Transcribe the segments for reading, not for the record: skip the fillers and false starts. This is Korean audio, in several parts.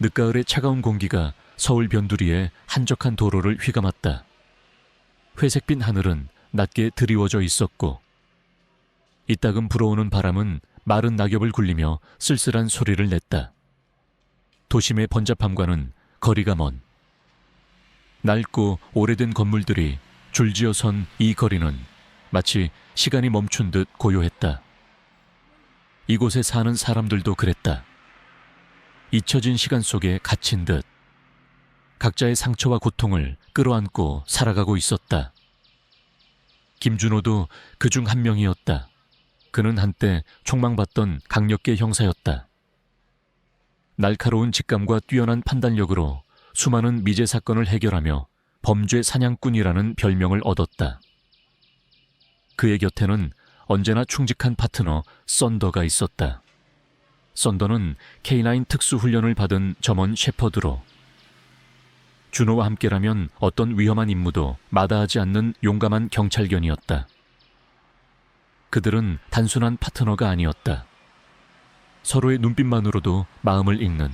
늦가을의 차가운 공기가 서울 변두리의 한적한 도로를 휘감았다. 회색빛 하늘은 낮게 드리워져 있었고 이따금 불어오는 바람은 마른 낙엽을 굴리며 쓸쓸한 소리를 냈다. 도심의 번잡함과는 거리가 먼 낡고 오래된 건물들이 줄지어 선 이 거리는 마치 시간이 멈춘 듯 고요했다. 이곳에 사는 사람들도 그랬다. 잊혀진 시간 속에 갇힌 듯 각자의 상처와 고통을 끌어안고 살아가고 있었다. 김준호도 그중 한 명이었다. 그는 한때 촉망받던 강력계 형사였다. 날카로운 직감과 뛰어난 판단력으로 수많은 미제 사건을 해결하며 범죄 사냥꾼이라는 별명을 얻었다. 그의 곁에는 언제나 충직한 파트너 썬더가 있었다. 썬더는 K9 특수훈련을 받은 점원 셰퍼드로 준호와 함께라면 어떤 위험한 임무도 마다하지 않는 용감한 경찰견이었다. 그들은 단순한 파트너가 아니었다. 서로의 눈빛만으로도 마음을 읽는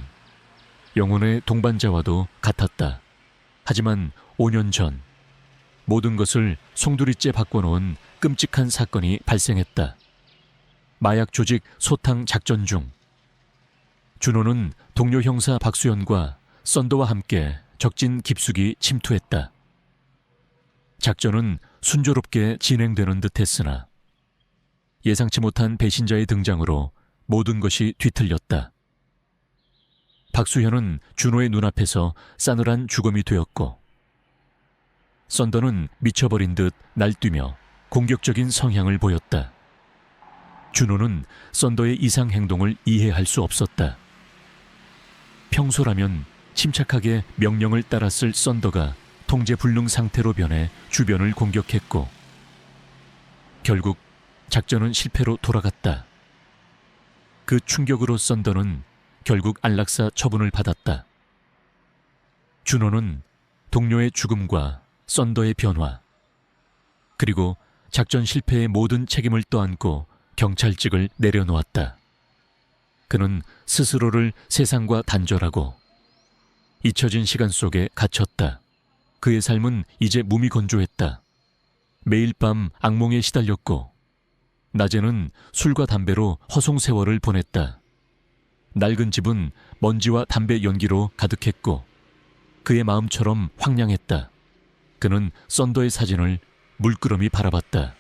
영혼의 동반자와도 같았다. 하지만 5년 전 모든 것을 송두리째 바꿔놓은 끔찍한 사건이 발생했다. 마약 조직 소탕 작전 중 준호는 동료 형사 박수현과 썬더와 함께 적진 깊숙이 침투했다. 작전은 순조롭게 진행되는 듯했으나 예상치 못한 배신자의 등장으로 모든 것이 뒤틀렸다. 박수현은 준호의 눈앞에서 싸늘한 죽음이 되었고 썬더는 미쳐버린 듯 날뛰며 공격적인 성향을 보였다. 준호는 썬더의 이상 행동을 이해할 수 없었다. 평소라면 침착하게 명령을 따랐을 썬더가 통제 불능 상태로 변해 주변을 공격했고 결국 작전은 실패로 돌아갔다. 그 충격으로 썬더는 결국 안락사 처분을 받았다. 준호는 동료의 죽음과 썬더의 변화 그리고 작전 실패의 모든 책임을 떠안고 경찰직을 내려놓았다. 그는 스스로를 세상과 단절하고 잊혀진 시간 속에 갇혔다. 그의 삶은 이제 무미건조했다. 매일 밤 악몽에 시달렸고 낮에는 술과 담배로 허송세월을 보냈다. 낡은 집은 먼지와 담배 연기로 가득했고 그의 마음처럼 황량했다. 그는 썬더의 사진을 물끄러미 바라봤다.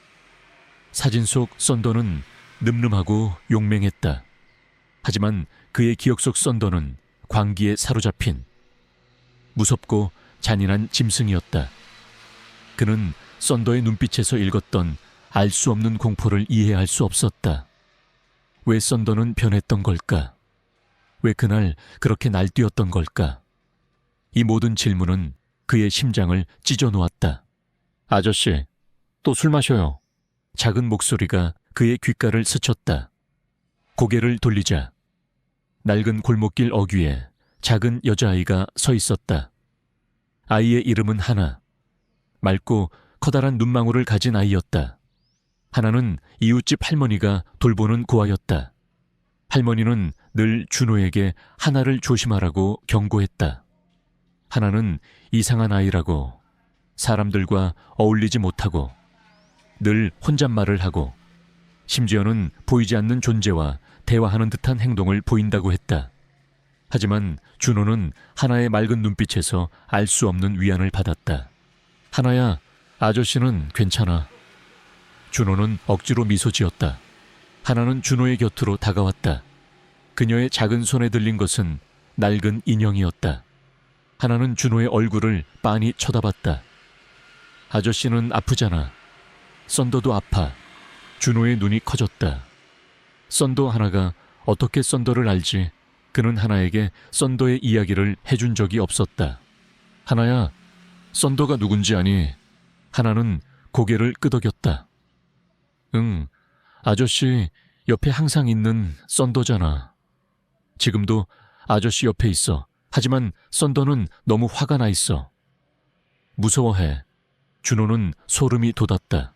사진 속 썬더는 늠름하고 용맹했다. 하지만 그의 기억 속 썬더는 광기에 사로잡힌 무섭고 잔인한 짐승이었다. 그는 썬더의 눈빛에서 읽었던 알 수 없는 공포를 이해할 수 없었다. 왜 썬더는 변했던 걸까? 왜 그날 그렇게 날뛰었던 걸까? 이 모든 질문은 그의 심장을 찢어 놓았다. 아저씨, 또 술 마셔요. 작은 목소리가 그의 귓가를 스쳤다. 고개를 돌리자 낡은 골목길 어귀에 작은 여자아이가 서 있었다. 아이의 이름은 하나. 맑고 커다란 눈망울을 가진 아이였다. 하나는 이웃집 할머니가 돌보는 고아였다. 할머니는 늘 준호에게 하나를 조심하라고 경고했다. 하나는 이상한 아이라고, 사람들과 어울리지 못하고 늘 혼잣말을 하고 심지어는 보이지 않는 존재와 대화하는 듯한 행동을 보인다고 했다. 하지만 준호는 하나의 맑은 눈빛에서 알 수 없는 위안을 받았다. 하나야, 아저씨는 괜찮아. 준호는 억지로 미소 지었다. 하나는 준호의 곁으로 다가왔다. 그녀의 작은 손에 들린 것은 낡은 인형이었다. 하나는 준호의 얼굴을 빤히 쳐다봤다. 아저씨는 아프잖아. 썬더도 아파. 준호의 눈이 커졌다. 썬더 하나가 어떻게 썬더를 알지? 그는 하나에게 썬더의 이야기를 해준 적이 없었다. 하나야, 썬더가 누군지 아니? 하나는 고개를 끄덕였다. 응, 아저씨 옆에 항상 있는 썬더잖아. 지금도 아저씨 옆에 있어. 하지만 썬더는 너무 화가 나 있어. 무서워해. 준호는 소름이 돋았다.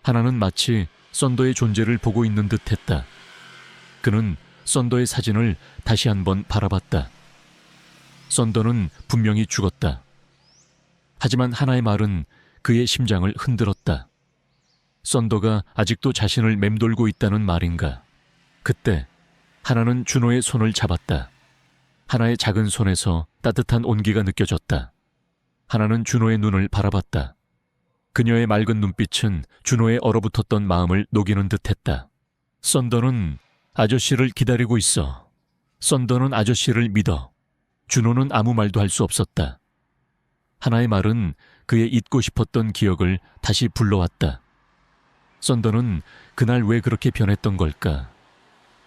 하나는 마치 썬더의 존재를 보고 있는 듯 했다. 그는 썬더의 사진을 다시 한번 바라봤다. 썬더는 분명히 죽었다. 하지만 하나의 말은 그의 심장을 흔들었다. 썬더가 아직도 자신을 맴돌고 있다는 말인가. 그때 하나는 준호의 손을 잡았다. 하나의 작은 손에서 따뜻한 온기가 느껴졌다. 하나는 준호의 눈을 바라봤다. 그녀의 맑은 눈빛은 준호의 얼어붙었던 마음을 녹이는 듯했다. 썬더는 아저씨를 기다리고 있어. 썬더는 아저씨를 믿어. 준호는 아무 말도 할 수 없었다. 하나의 말은 그의 잊고 싶었던 기억을 다시 불러왔다. 썬더는 그날 왜 그렇게 변했던 걸까?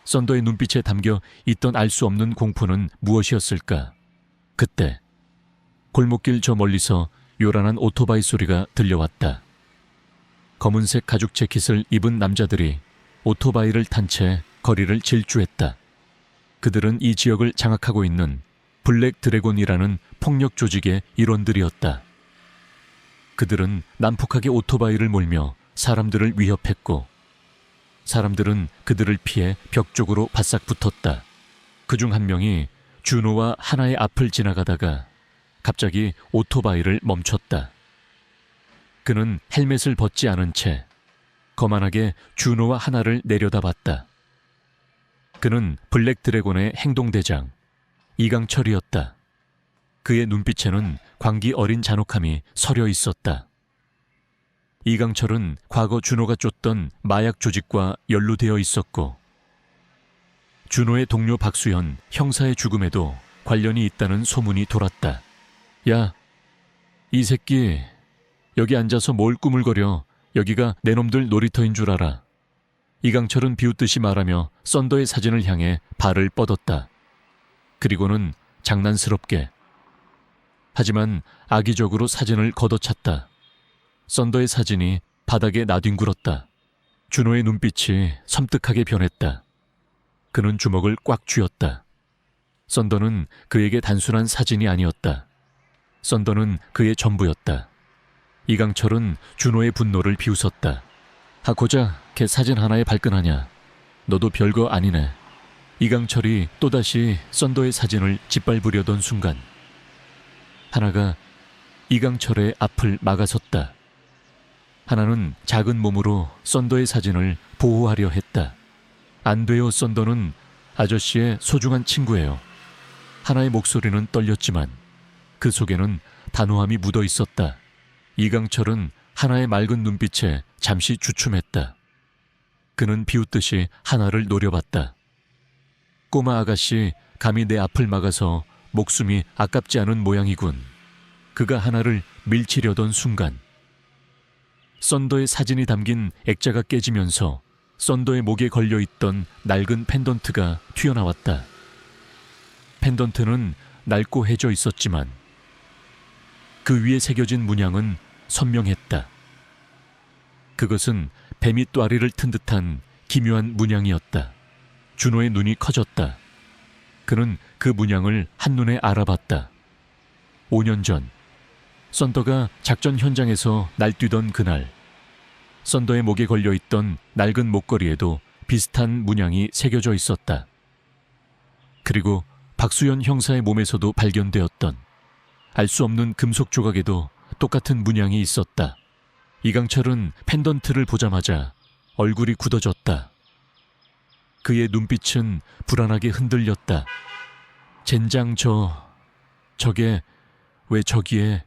썬더의 눈빛에 담겨 있던 알 수 없는 공포는 무엇이었을까? 그때 골목길 저 멀리서 요란한 오토바이 소리가 들려왔다. 검은색 가죽 재킷을 입은 남자들이 오토바이를 탄 채 거리를 질주했다. 그들은 이 지역을 장악하고 있는 블랙 드래곤이라는 폭력 조직의 일원들이었다. 그들은 난폭하게 오토바이를 몰며 사람들을 위협했고 사람들은 그들을 피해 벽 쪽으로 바싹 붙었다. 그중 한 명이 준호와 하나의 앞을 지나가다가 갑자기 오토바이를 멈췄다. 그는 헬멧을 벗지 않은 채 거만하게 준호와 하나를 내려다봤다. 그는 블랙 드래곤의 행동대장 이강철이었다. 그의 눈빛에는 광기 어린 잔혹함이 서려 있었다. 이강철은 과거 준호가 쫓던 마약 조직과 연루되어 있었고 준호의 동료 박수현 형사의 죽음에도 관련이 있다는 소문이 돌았다. 야, 이 새끼 여기 앉아서 뭘 꾸물거려. 여기가 내 놈들 놀이터인 줄 알아. 이강철은 비웃듯이 말하며 썬더의 사진을 향해 발을 뻗었다. 그리고는 장난스럽게 하지만 악의적으로 사진을 걷어찼다. 썬더의 사진이 바닥에 나뒹굴었다. 준호의 눈빛이 섬뜩하게 변했다. 그는 주먹을 꽉 쥐었다. 썬더는 그에게 단순한 사진이 아니었다. 썬더는 그의 전부였다. 이강철은 준호의 분노를 비웃었다. 고작 걔 사진 하나에 발끈하냐. 너도 별거 아니네. 이강철이 또다시 썬더의 사진을 짓밟으려던 순간 하나가 이강철의 앞을 막아섰다. 하나는 작은 몸으로 썬더의 사진을 보호하려 했다. 안 돼요, 썬더는 아저씨의 소중한 친구예요. 하나의 목소리는 떨렸지만 그 속에는 단호함이 묻어 있었다. 이강철은 하나의 맑은 눈빛에 잠시 주춤했다. 그는 비웃듯이 하나를 노려봤다. 꼬마 아가씨, 감히 내 앞을 막아서 목숨이 아깝지 않은 모양이군. 그가 하나를 밀치려던 순간 썬더의 사진이 담긴 액자가 깨지면서 썬더의 목에 걸려있던 낡은 펜던트가 튀어나왔다. 펜던트는 낡고 해져 있었지만 그 위에 새겨진 문양은 선명했다. 그것은 뱀이 또아리를 튼 듯한 기묘한 문양이었다. 준호의 눈이 커졌다. 그는 그 문양을 한눈에 알아봤다. 5년 전 썬더가 작전 현장에서 날뛰던 그날 썬더의 목에 걸려있던 낡은 목걸이에도 비슷한 문양이 새겨져 있었다. 그리고 박수현 형사의 몸에서도 발견되었던 알 수 없는 금속 조각에도 똑같은 문양이 있었다. 이강철은 펜던트를 보자마자 얼굴이 굳어졌다. 그의 눈빛은 불안하게 흔들렸다. 젠장 저게 왜 저기에.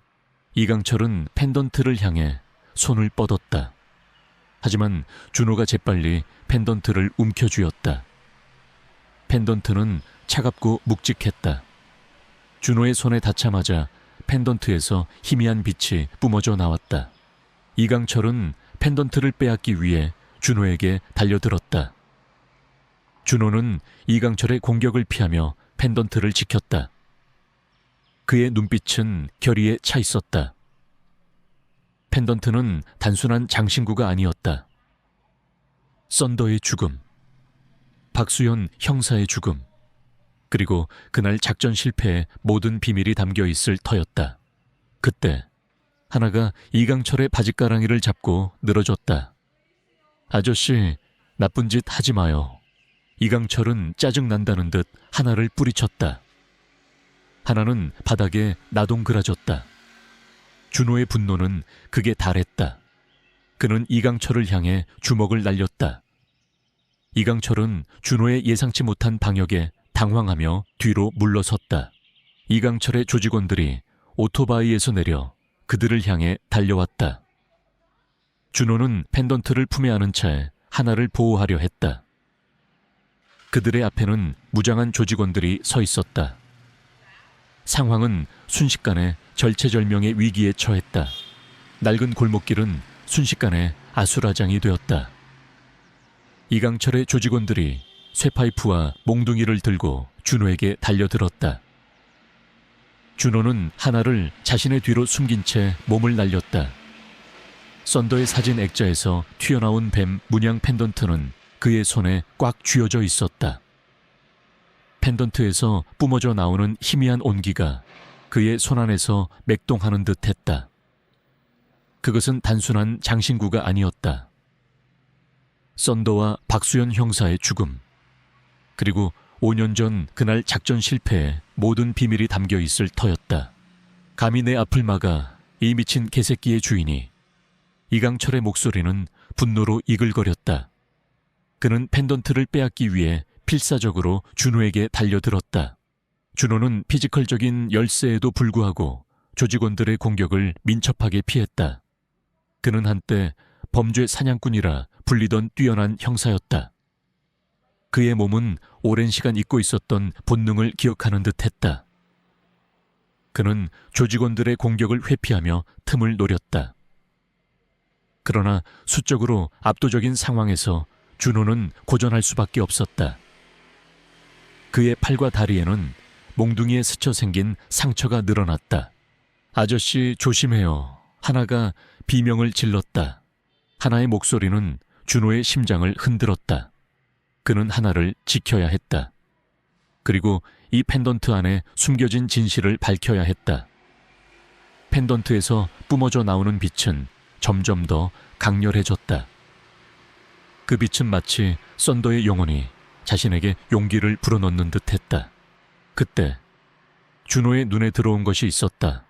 이강철은 펜던트를 향해 손을 뻗었다. 하지만 준호가 재빨리 펜던트를 움켜쥐었다. 펜던트는 차갑고 묵직했다. 준호의 손에 닿자마자 펜던트에서 희미한 빛이 뿜어져 나왔다. 이강철은 펜던트를 빼앗기 위해 준호에게 달려들었다. 준호는 이강철의 공격을 피하며 펜던트를 지켰다. 그의 눈빛은 결의에 차 있었다. 펜던트는 단순한 장신구가 아니었다. 썬더의 죽음, 박수현 형사의 죽음, 그리고 그날 작전 실패에 모든 비밀이 담겨 있을 터였다. 그때 하나가 이강철의 바짓가랑이를 잡고 늘어졌다. 아저씨, 나쁜 짓 하지 마요. 이강철은 짜증난다는 듯 하나를 뿌리쳤다. 하나는 바닥에 나동그라졌다. 준호의 분노는 극에 달했다. 그는 이강철을 향해 주먹을 날렸다. 이강철은 준호의 예상치 못한 방역에 당황하며 뒤로 물러섰다. 이강철의 조직원들이 오토바이에서 내려 그들을 향해 달려왔다. 준호는 펜던트를 품에 안은 채 하나를 보호하려 했다. 그들의 앞에는 무장한 조직원들이 서 있었다. 상황은 순식간에 절체절명의 위기에 처했다. 낡은 골목길은 순식간에 아수라장이 되었다. 이강철의 조직원들이 쇠파이프와 몽둥이를 들고 준호에게 달려들었다. 준호는 하나를 자신의 뒤로 숨긴 채 몸을 날렸다. 썬더의 사진 액자에서 튀어나온 뱀 문양 펜던트는 그의 손에 꽉 쥐어져 있었다. 펜던트에서 뿜어져 나오는 희미한 온기가 그의 손안에서 맥동하는 듯 했다. 그것은 단순한 장신구가 아니었다. 썬더와 박수연 형사의 죽음, 그리고 5년 전 그날 작전 실패에 모든 비밀이 담겨 있을 터였다. 감히 내 앞을 막아 이 미친 개새끼의 주인이. 이강철의 목소리는 분노로 이글거렸다. 그는 펜던트를 빼앗기 위해 필사적으로 준호에게 달려들었다. 준호는 피지컬적인 열세에도 불구하고 조직원들의 공격을 민첩하게 피했다. 그는 한때 범죄 사냥꾼이라 불리던 뛰어난 형사였다. 그의 몸은 오랜 시간 잊고 있었던 본능을 기억하는 듯했다. 그는 조직원들의 공격을 회피하며 틈을 노렸다. 그러나 수적으로 압도적인 상황에서 준호는 고전할 수밖에 없었다. 그의 팔과 다리에는 몽둥이에 스쳐 생긴 상처가 늘어났다. 아저씨 조심해요. 하나가 비명을 질렀다. 하나의 목소리는 준호의 심장을 흔들었다. 그는 하나를 지켜야 했다. 그리고 이 펜던트 안에 숨겨진 진실을 밝혀야 했다. 펜던트에서 뿜어져 나오는 빛은 점점 더 강렬해졌다. 그 빛은 마치 썬더의 영혼이 자신에게 용기를 불어넣는 듯 했다. 그때 준호의 눈에 들어온 것이 있었다.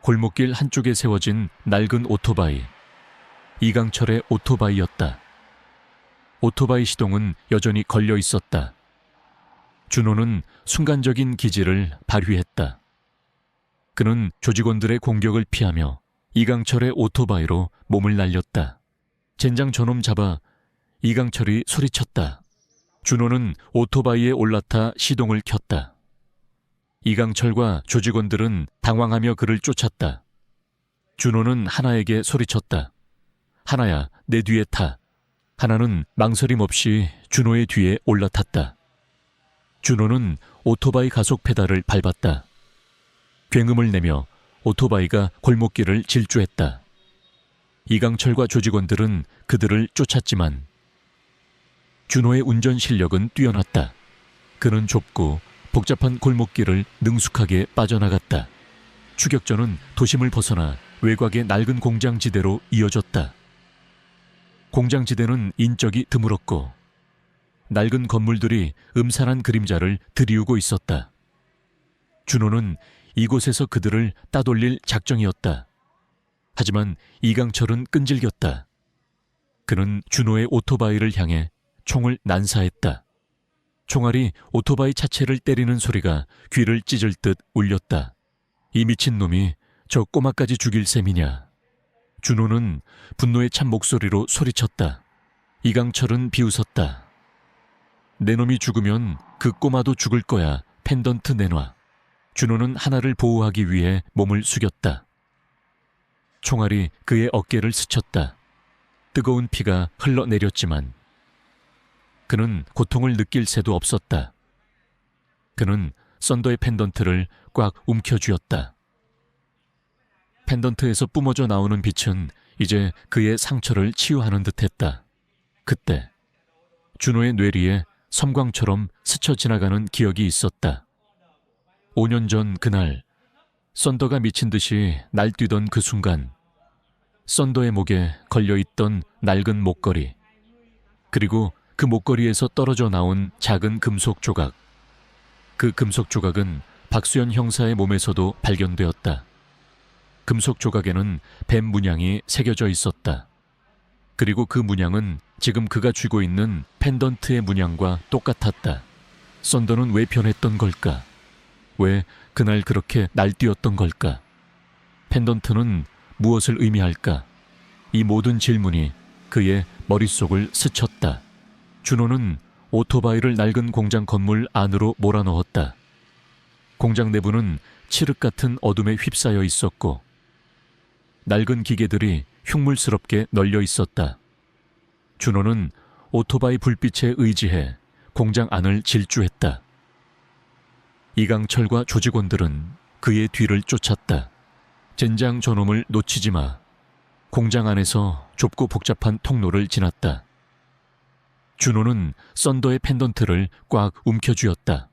골목길 한쪽에 세워진 낡은 오토바이. 이강철의 오토바이였다. 오토바이 시동은 여전히 걸려 있었다. 준호는 순간적인 기지를 발휘했다. 그는 조직원들의 공격을 피하며 이강철의 오토바이로 몸을 날렸다. 젠장 저놈 잡아. 이강철이 소리쳤다. 준호는 오토바이에 올라타 시동을 켰다. 이강철과 조직원들은 당황하며 그를 쫓았다. 준호는 하나에게 소리쳤다. 하나야, 내 뒤에 타. 하나는 망설임 없이 준호의 뒤에 올라탔다. 준호는 오토바이 가속 페달을 밟았다. 굉음을 내며 오토바이가 골목길을 질주했다. 이강철과 조직원들은 그들을 쫓았지만 준호의 운전 실력은 뛰어났다. 그는 좁고 복잡한 골목길을 능숙하게 빠져나갔다. 추격전은 도심을 벗어나 외곽의 낡은 공장지대로 이어졌다. 공장지대는 인적이 드물었고 낡은 건물들이 음산한 그림자를 드리우고 있었다. 준호는 이곳에서 그들을 따돌릴 작정이었다. 하지만 이강철은 끈질겼다. 그는 준호의 오토바이를 향해 총을 난사했다. 총알이 오토바이 차체를 때리는 소리가 귀를 찢을 듯 울렸다. 이 미친 놈이 저 꼬마까지 죽일 셈이냐. 준호는 분노에 찬 목소리로 소리쳤다. 이강철은 비웃었다. 내 놈이 죽으면 그 꼬마도 죽을 거야. 펜던트 내놔. 준호는 하나를 보호하기 위해 몸을 숙였다. 총알이 그의 어깨를 스쳤다. 뜨거운 피가 흘러내렸지만 그는 고통을 느낄 새도 없었다. 그는 썬더의 펜던트를 꽉 움켜쥐었다. 펜던트에서 뿜어져 나오는 빛은 이제 그의 상처를 치유하는 듯했다. 그때 준호의 뇌리에 섬광처럼 스쳐 지나가는 기억이 있었다. 5년 전 그날 썬더가 미친 듯이 날뛰던 그 순간 썬더의 목에 걸려있던 낡은 목걸이, 그리고 그 목걸이에서 떨어져 나온 작은 금속 조각. 그 금속 조각은 박수연 형사의 몸에서도 발견되었다. 금속 조각에는 뱀 문양이 새겨져 있었다. 그리고 그 문양은 지금 그가 쥐고 있는 펜던트의 문양과 똑같았다. 썬더는 왜 변했던 걸까? 왜 그날 그렇게 날뛰었던 걸까? 펜던트는 무엇을 의미할까? 이 모든 질문이 그의 머릿속을 스쳤다. 준호는 오토바이를 낡은 공장 건물 안으로 몰아넣었다. 공장 내부는 칠흑 같은 어둠에 휩싸여 있었고 낡은 기계들이 흉물스럽게 널려 있었다. 준호는 오토바이 불빛에 의지해 공장 안을 질주했다. 이강철과 조직원들은 그의 뒤를 쫓았다. 젠장 저놈을 놓치지 마. 공장 안에서 좁고 복잡한 통로를 지났다. 준호는 썬더의 펜던트를 꽉 움켜쥐었다.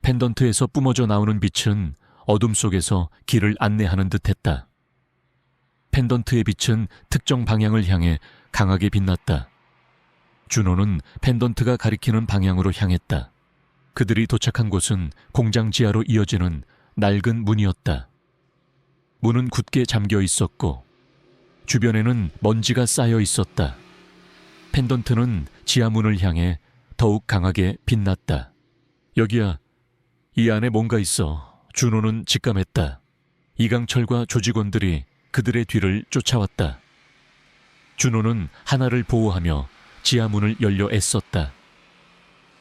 펜던트에서 뿜어져 나오는 빛은 어둠 속에서 길을 안내하는 듯했다. 펜던트의 빛은 특정 방향을 향해 강하게 빛났다. 준호는 펜던트가 가리키는 방향으로 향했다. 그들이 도착한 곳은 공장 지하로 이어지는 낡은 문이었다. 문은 굳게 잠겨 있었고 주변에는 먼지가 쌓여 있었다. 펜던트는 지하 문을 향해 더욱 강하게 빛났다. 여기야. 이 안에 뭔가 있어. 준호는 직감했다. 이강철과 조직원들이 그들의 뒤를 쫓아왔다. 준호는 하나를 보호하며 지하 문을 열려 애썼다.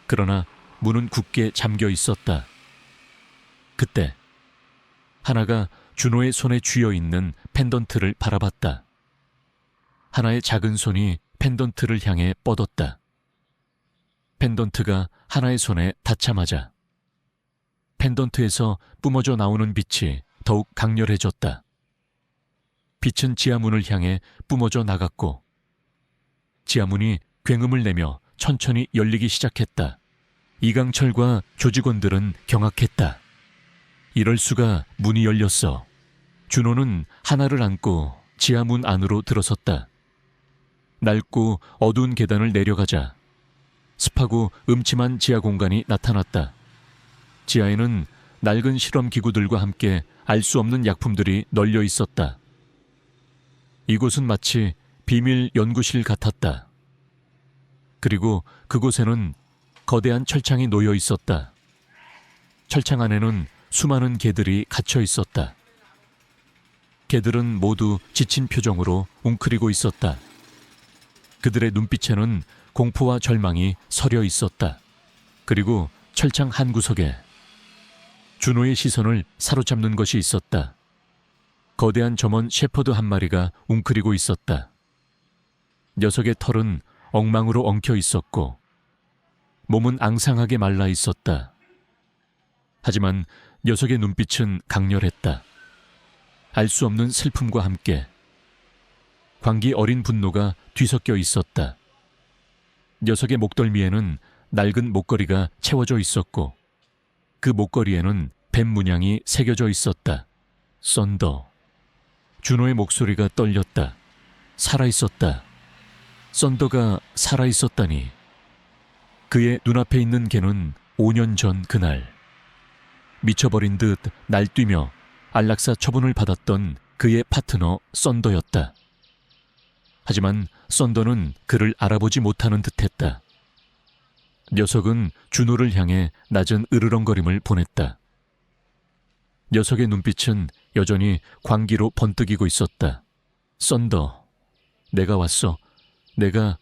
그러나 문은 굳게 잠겨 있었다. 그때 하나가 준호의 손에 쥐어 있는 펜던트를 바라봤다. 하나의 작은 손이 펜던트를 향해 뻗었다. 펜던트가 하나의 손에 닿자마자 펜던트에서 뿜어져 나오는 빛이 더욱 강렬해졌다. 빛은 지하문을 향해 뿜어져 나갔고 지하문이 굉음을 내며 천천히 열리기 시작했다. 이강철과 조직원들은 경악했다. 이럴 수가. 문이 열렸어. 준호는 하나를 안고 지하문 안으로 들어섰다. 낡고 어두운 계단을 내려가자 습하고 음침한 지하 공간이 나타났다. 지하에는 낡은 실험 기구들과 함께 알 수 없는 약품들이 널려 있었다. 이곳은 마치 비밀 연구실 같았다. 그리고 그곳에는 거대한 철창이 놓여 있었다. 철창 안에는 수많은 개들이 갇혀 있었다. 개들은 모두 지친 표정으로 웅크리고 있었다. 그들의 눈빛에는 공포와 절망이 서려 있었다. 그리고 철창 한 구석에 준호의 시선을 사로잡는 것이 있었다. 거대한 점원 셰퍼드 한 마리가 웅크리고 있었다. 녀석의 털은 엉망으로 엉켜 있었고 몸은 앙상하게 말라 있었다. 하지만 녀석의 눈빛은 강렬했다. 알 수 없는 슬픔과 함께 광기 어린 분노가 뒤섞여 있었다. 녀석의 목덜미에는 낡은 목걸이가 채워져 있었고 그 목걸이에는 뱀 문양이 새겨져 있었다. 썬더. 준호의 목소리가 떨렸다. 살아있었다. 썬더가 살아있었다니. 그의 눈앞에 있는 개는 5년 전 그날 미쳐버린 듯 날뛰며 안락사 처분을 받았던 그의 파트너 썬더였다. 하지만 썬더는 그를 알아보지 못하는 듯했다. 녀석은 준호를 향해 낮은 으르렁거림을 보냈다. 녀석의 눈빛은 여전히 광기로 번뜩이고 있었다. 썬더, 내가 왔어. 내가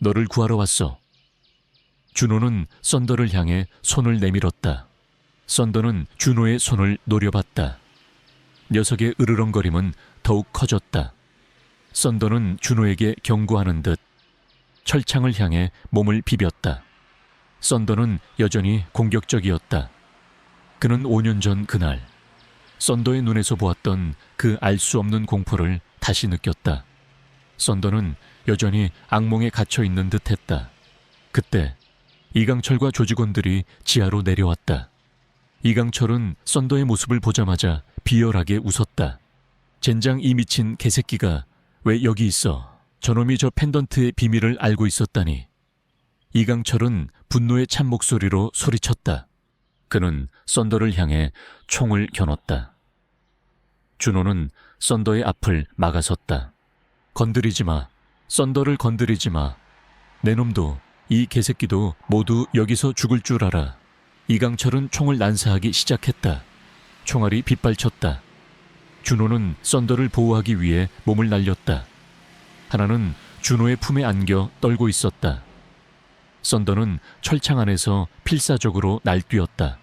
너를 구하러 왔어. 준호는 썬더를 향해 손을 내밀었다. 썬더는 준호의 손을 노려봤다. 녀석의 으르렁거림은 더욱 커졌다. 썬더는 준호에게 경고하는 듯 철창을 향해 몸을 비볐다. 썬더는 여전히 공격적이었다. 그는 5년 전 그날 썬더의 눈에서 보았던 그 알 수 없는 공포를 다시 느꼈다. 썬더는 여전히 악몽에 갇혀 있는 듯했다. 그때 이강철과 조직원들이 지하로 내려왔다. 이강철은 썬더의 모습을 보자마자 비열하게 웃었다. 젠장 이 미친 개새끼가 왜 여기 있어? 저놈이 저 펜던트의 비밀을 알고 있었다니. 이강철은 분노의 찬 목소리로 소리쳤다. 그는 썬더를 향해 총을 겨눴다. 준호는 썬더의 앞을 막아섰다. 건드리지 마. 썬더를 건드리지 마. 내 놈도 이 개새끼도 모두 여기서 죽을 줄 알아. 이강철은 총을 난사하기 시작했다. 총알이 빗발쳤다. 준호는 썬더를 보호하기 위해 몸을 날렸다. 하나는 준호의 품에 안겨 떨고 있었다. 썬더는 철창 안에서 필사적으로 날뛰었다.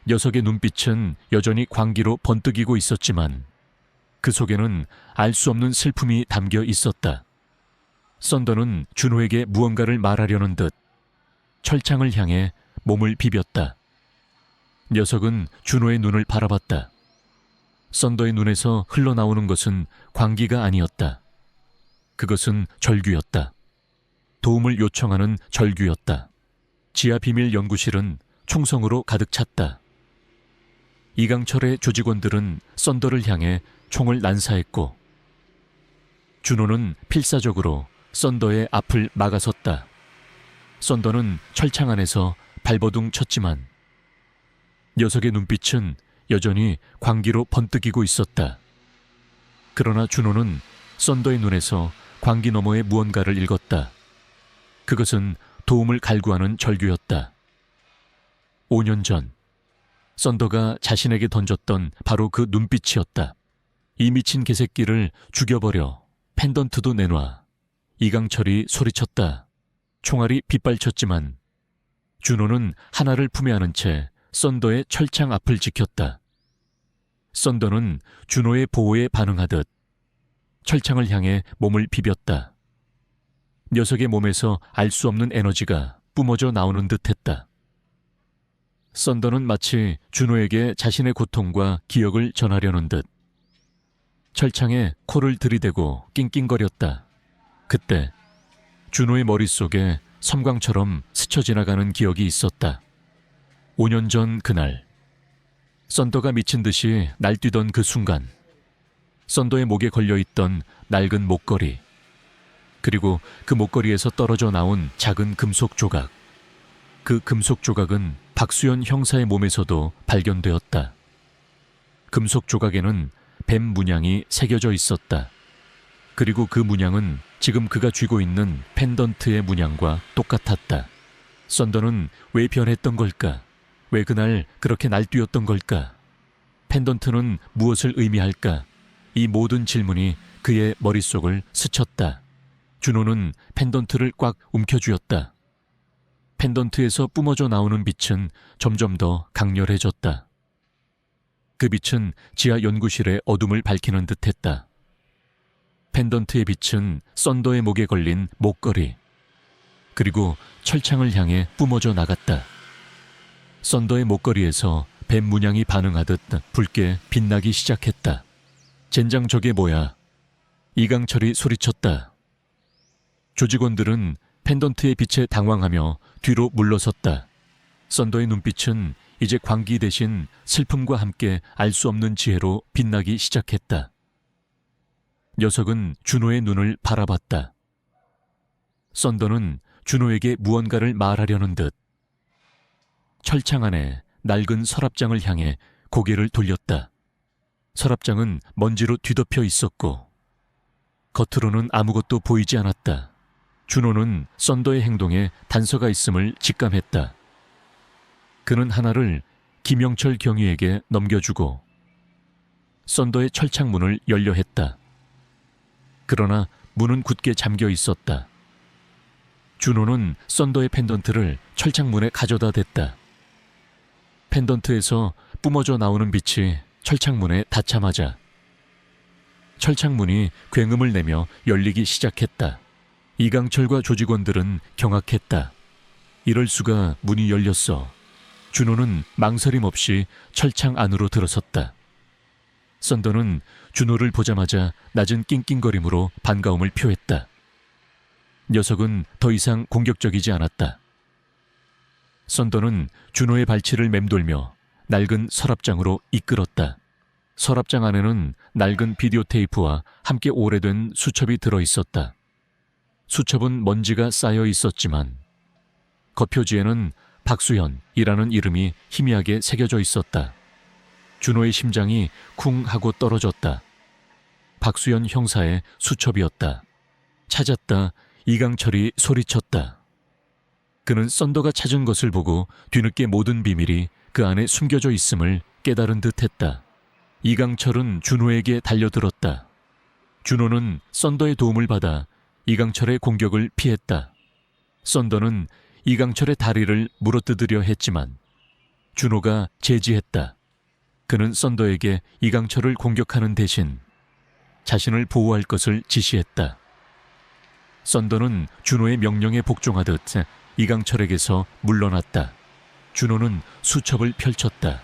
녀석의 눈빛은 여전히 광기로 번뜩이고 있었지만 그 속에는 알 수 없는 슬픔이 담겨 있었다. 썬더는 준호에게 무언가를 말하려는 듯 철창을 향해 몸을 비볐다. 녀석은 준호의 눈을 바라봤다. 썬더의 눈에서 흘러나오는 것은 광기가 아니었다. 그것은 절규였다. 도움을 요청하는 절규였다. 지하 비밀 연구실은 총성으로 가득 찼다. 이강철의 조직원들은 썬더를 향해 총을 난사했고 준호는 필사적으로 썬더의 앞을 막아섰다. 썬더는 철창 안에서 발버둥 쳤지만 녀석의 눈빛은 여전히 광기로 번뜩이고 있었다. 그러나 준호는 썬더의 눈에서 광기 너머의 무언가를 읽었다. 그것은 도움을 갈구하는 절규였다. 5년 전 썬더가 자신에게 던졌던 바로 그 눈빛이었다. 이 미친 개새끼를 죽여버려. 펜던트도 내놔. 이강철이 소리쳤다. 총알이 빗발쳤지만 준호는 하나를 품에 안은 채 썬더의 철창 앞을 지켰다. 썬더는 준호의 보호에 반응하듯 철창을 향해 몸을 비볐다. 녀석의 몸에서 알 수 없는 에너지가 뿜어져 나오는 듯했다. 썬더는 마치 준호에게 자신의 고통과 기억을 전하려는 듯 철창에 코를 들이대고 낑낑거렸다. 그때 준호의 머릿속에 섬광처럼 스쳐 지나가는 기억이 있었다. 5년 전 그날 썬더가 미친 듯이 날뛰던 그 순간 썬더의 목에 걸려있던 낡은 목걸이 그리고 그 목걸이에서 떨어져 나온 작은 금속 조각. 그 금속 조각은 박수연 형사의 몸에서도 발견되었다. 금속 조각에는 뱀 문양이 새겨져 있었다. 그리고 그 문양은 지금 그가 쥐고 있는 펜던트의 문양과 똑같았다. 썬더는 왜 변했던 걸까? 왜 그날 그렇게 날뛰었던 걸까? 펜던트는 무엇을 의미할까? 이 모든 질문이 그의 머릿속을 스쳤다. 준호는 펜던트를 꽉 움켜쥐었다. 펜던트에서 뿜어져 나오는 빛은 점점 더 강렬해졌다. 그 빛은 지하 연구실의 어둠을 밝히는 듯했다. 펜던트의 빛은 썬더의 목에 걸린 목걸이 그리고 철창을 향해 뿜어져 나갔다. 썬더의 목걸이에서 뱀 문양이 반응하듯 붉게 빛나기 시작했다. 젠장 저게 뭐야? 이강철이 소리쳤다. 조직원들은 펜던트의 빛에 당황하며 뒤로 물러섰다. 썬더의 눈빛은 이제 광기 대신 슬픔과 함께 알 수 없는 지혜로 빛나기 시작했다. 녀석은 준호의 눈을 바라봤다. 썬더는 준호에게 무언가를 말하려는 듯 철창 안에 낡은 서랍장을 향해 고개를 돌렸다. 서랍장은 먼지로 뒤덮여 있었고 겉으로는 아무것도 보이지 않았다. 준호는 썬더의 행동에 단서가 있음을 직감했다. 그는 하나를 김영철 경위에게 넘겨주고 썬더의 철창문을 열려 했다. 그러나 문은 굳게 잠겨 있었다. 준호는 썬더의 펜던트를 철창문에 가져다 댔다. 펜던트에서 뿜어져 나오는 빛이 철창문에 닿자마자 철창문이 굉음을 내며 열리기 시작했다. 이강철과 조직원들은 경악했다. 이럴 수가. 문이 열렸어. 준호는 망설임 없이 철창 안으로 들어섰다. 썬더는 준호를 보자마자 낮은 낑낑거림으로 반가움을 표했다. 녀석은 더 이상 공격적이지 않았다. 썬더는 준호의 발치를 맴돌며 낡은 서랍장으로 이끌었다. 서랍장 안에는 낡은 비디오 테이프와 함께 오래된 수첩이 들어있었다. 수첩은 먼지가 쌓여 있었지만 겉표지에는 박수현이라는 이름이 희미하게 새겨져 있었다. 준호의 심장이 쿵 하고 떨어졌다. 박수현 형사의 수첩이었다. 찾았다. 이강철이 소리쳤다. 그는 썬더가 찾은 것을 보고 뒤늦게 모든 비밀이 그 안에 숨겨져 있음을 깨달은 듯했다. 이강철은 준호에게 달려들었다. 준호는 썬더의 도움을 받아 이강철의 공격을 피했다. 썬더는 이강철의 다리를 물어뜯으려 했지만 준호가 제지했다. 그는 썬더에게 이강철을 공격하는 대신 자신을 보호할 것을 지시했다. 썬더는 준호의 명령에 복종하듯 이강철에게서 물러났다. 준호는 수첩을 펼쳤다.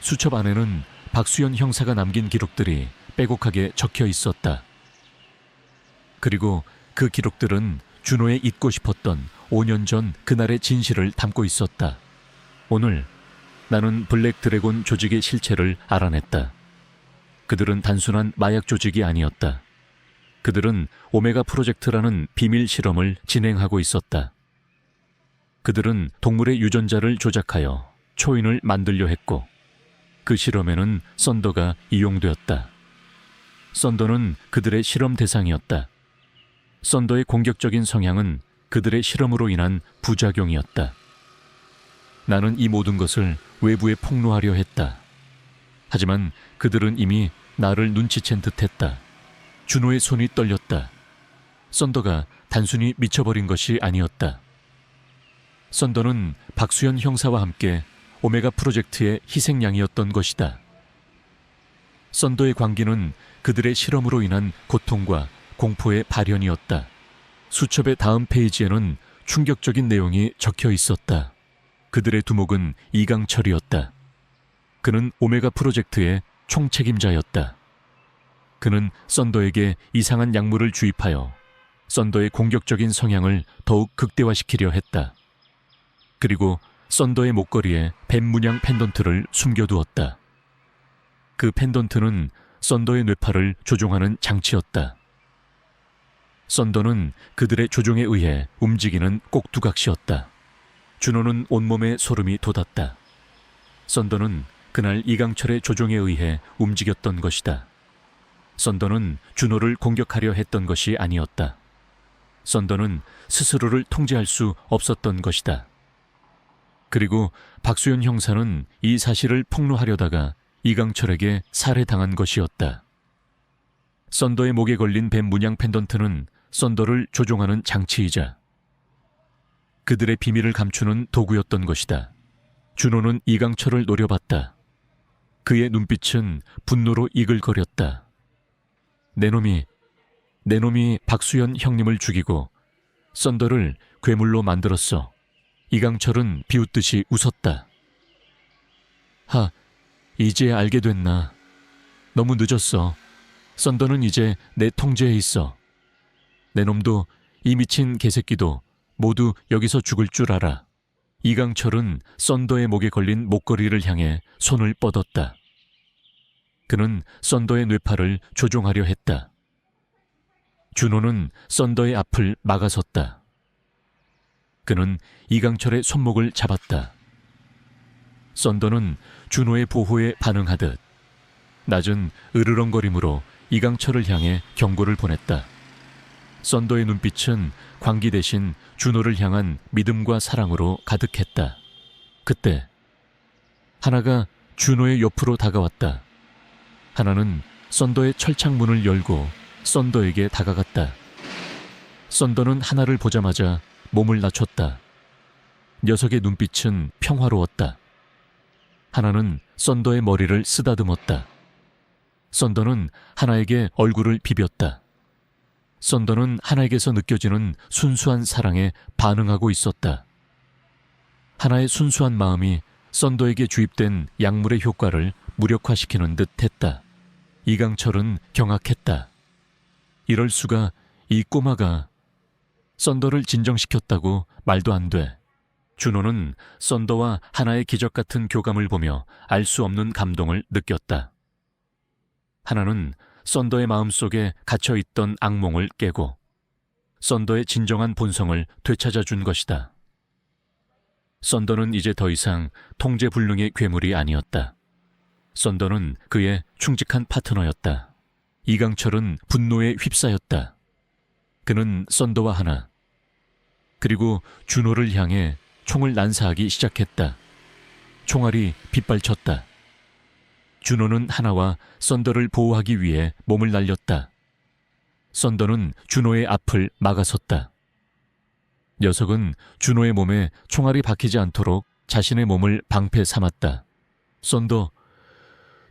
수첩 안에는 박수현 형사가 남긴 기록들이 빼곡하게 적혀 있었다. 그리고 그 기록들은 준호의 잊고 싶었던 5년 전 그날의 진실을 담고 있었다. 오늘 나는 블랙 드래곤 조직의 실체를 알아냈다. 그들은 단순한 마약 조직이 아니었다. 그들은 오메가 프로젝트라는 비밀 실험을 진행하고 있었다. 그들은 동물의 유전자를 조작하여 초인을 만들려 했고 그 실험에는 썬더가 이용되었다. 썬더는 그들의 실험 대상이었다. 썬더의 공격적인 성향은 그들의 실험으로 인한 부작용이었다. 나는 이 모든 것을 외부에 폭로하려 했다. 하지만 그들은 이미 나를 눈치챈 듯했다. 준호의 손이 떨렸다. 썬더가 단순히 미쳐버린 것이 아니었다. 썬더는 박수현 형사와 함께 오메가 프로젝트의 희생양이었던 것이다. 썬더의 광기는 그들의 실험으로 인한 고통과 공포의 발현이었다. 수첩의 다음 페이지에는 충격적인 내용이 적혀 있었다. 그들의 두목은 이강철이었다. 그는 오메가 프로젝트의 총책임자였다. 그는 썬더에게 이상한 약물을 주입하여 썬더의 공격적인 성향을 더욱 극대화시키려 했다. 그리고 썬더의 목걸이에 뱀 문양 펜던트를 숨겨두었다. 그 펜던트는 썬더의 뇌파를 조종하는 장치였다. 썬더는 그들의 조종에 의해 움직이는 꼭두각시였다. 준호는 온몸에 소름이 돋았다. 썬더는 그날 이강철의 조종에 의해 움직였던 것이다. 썬더는 준호를 공격하려 했던 것이 아니었다. 썬더는 스스로를 통제할 수 없었던 것이다. 그리고 박수현 형사는 이 사실을 폭로하려다가 이강철에게 살해당한 것이었다. 썬더의 목에 걸린 뱀 문양 펜던트는 썬더를 조종하는 장치이자 그들의 비밀을 감추는 도구였던 것이다. 준호는 이강철을 노려봤다. 그의 눈빛은 분노로 이글거렸다. 내 놈이 박수현 형님을 죽이고 썬더를 괴물로 만들었어. 이강철은 비웃듯이 웃었다. 이제 알게 됐나. 너무 늦었어. 썬더는 이제 내 통제에 있어. 내 놈도 이 미친 개새끼도 모두 여기서 죽을 줄 알아. 이강철은 썬더의 목에 걸린 목걸이를 향해 손을 뻗었다. 그는 썬더의 뇌파를 조종하려 했다. 준호는 썬더의 앞을 막아섰다. 그는 이강철의 손목을 잡았다. 썬더는 준호의 보호에 반응하듯 낮은 으르렁거림으로 이강철을 향해 경고를 보냈다. 썬더의 눈빛은 광기 대신 준호를 향한 믿음과 사랑으로 가득했다. 그때 하나가 준호의 옆으로 다가왔다. 하나는 썬더의 철창문을 열고 썬더에게 다가갔다. 썬더는 하나를 보자마자 몸을 낮췄다. 녀석의 눈빛은 평화로웠다. 하나는 썬더의 머리를 쓰다듬었다. 썬더는 하나에게 얼굴을 비볐다. 썬더는 하나에게서 느껴지는 순수한 사랑에 반응하고 있었다. 하나의 순수한 마음이 썬더에게 주입된 약물의 효과를 무력화시키는 듯 했다. 이강철은 경악했다. 이럴 수가, 이 꼬마가 썬더를 진정시켰다고 말도 안 돼. 준호는 썬더와 하나의 기적 같은 교감을 보며 알 수 없는 감동을 느꼈다. 하나는 썬더의 마음속에 갇혀있던 악몽을 깨고 썬더의 진정한 본성을 되찾아 준 것이다. 썬더는 이제 더 이상 통제불능의 괴물이 아니었다. 썬더는 그의 충직한 파트너였다. 이강철은 분노에 휩싸였다. 그는 썬더와 하나, 그리고 준호를 향해 총을 난사하기 시작했다. 총알이 빗발쳤다. 준호는 하나와 썬더를 보호하기 위해 몸을 날렸다. 썬더는 준호의 앞을 막아섰다. 녀석은 준호의 몸에 총알이 박히지 않도록 자신의 몸을 방패 삼았다. 썬더,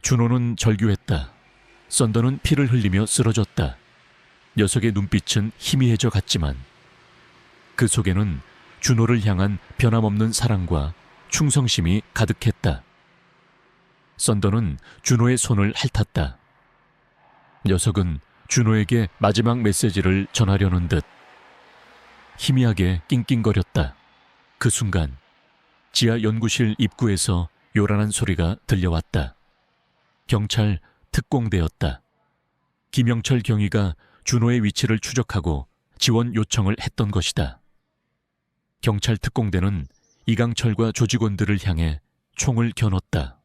준호는 절규했다. 썬더는 피를 흘리며 쓰러졌다. 녀석의 눈빛은 희미해져 갔지만 그 속에는 준호를 향한 변함없는 사랑과 충성심이 가득했다. 썬더는 준호의 손을 핥았다. 녀석은 준호에게 마지막 메시지를 전하려는 듯 희미하게 낑낑거렸다. 그 순간 지하 연구실 입구에서 요란한 소리가 들려왔다. 경찰 특공대였다. 김영철 경위가 준호의 위치를 추적하고 지원 요청을 했던 것이다. 경찰 특공대는 이강철과 조직원들을 향해 총을 겨눴다.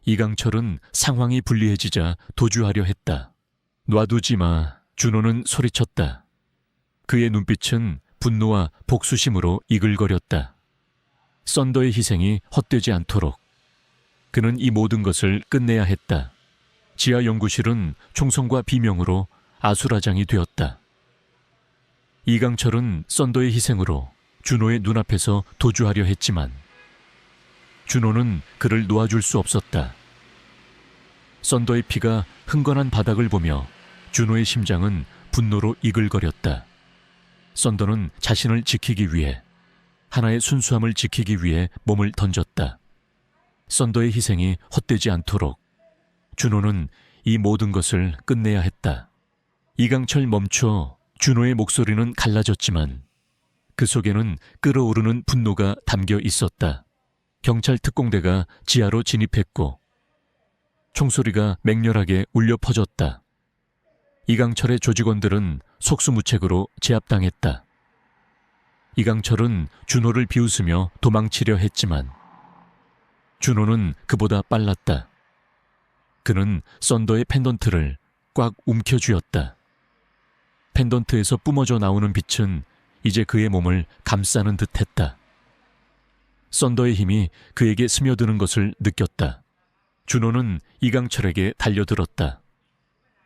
이강철은 상황이 불리해지자 도주하려 했다. 놔두지 마, 준호는 소리쳤다. 그의 눈빛은 분노와 복수심으로 이글거렸다. 썬더의 희생이 헛되지 않도록 그는 이 모든 것을 끝내야 했다. 지하 연구실은 총성과 비명으로 아수라장이 되었다. 이강철은 썬더의 희생으로 준호의 눈앞에서 도주하려 했지만 준호는 그를 놓아줄 수 없었다. 썬더의 피가 흥건한 바닥을 보며 준호의 심장은 분노로 이글거렸다. 썬더는 자신을 지키기 위해, 하나의 순수함을 지키기 위해 몸을 던졌다. 썬더의 희생이 헛되지 않도록 준호는 이 모든 것을 끝내야 했다. 이강철 멈춰. 준호의 목소리는 갈라졌지만 그 속에는 끓어오르는 분노가 담겨 있었다. 경찰 특공대가 지하로 진입했고 총소리가 맹렬하게 울려 퍼졌다. 이강철의 조직원들은 속수무책으로 제압당했다. 이강철은 준호를 비웃으며 도망치려 했지만 준호는 그보다 빨랐다. 그는 썬더의 펜던트를 꽉 움켜쥐었다. 펜던트에서 뿜어져 나오는 빛은 이제 그의 몸을 감싸는 듯했다. 썬더의 힘이 그에게 스며드는 것을 느꼈다. 준호는 이강철에게 달려들었다.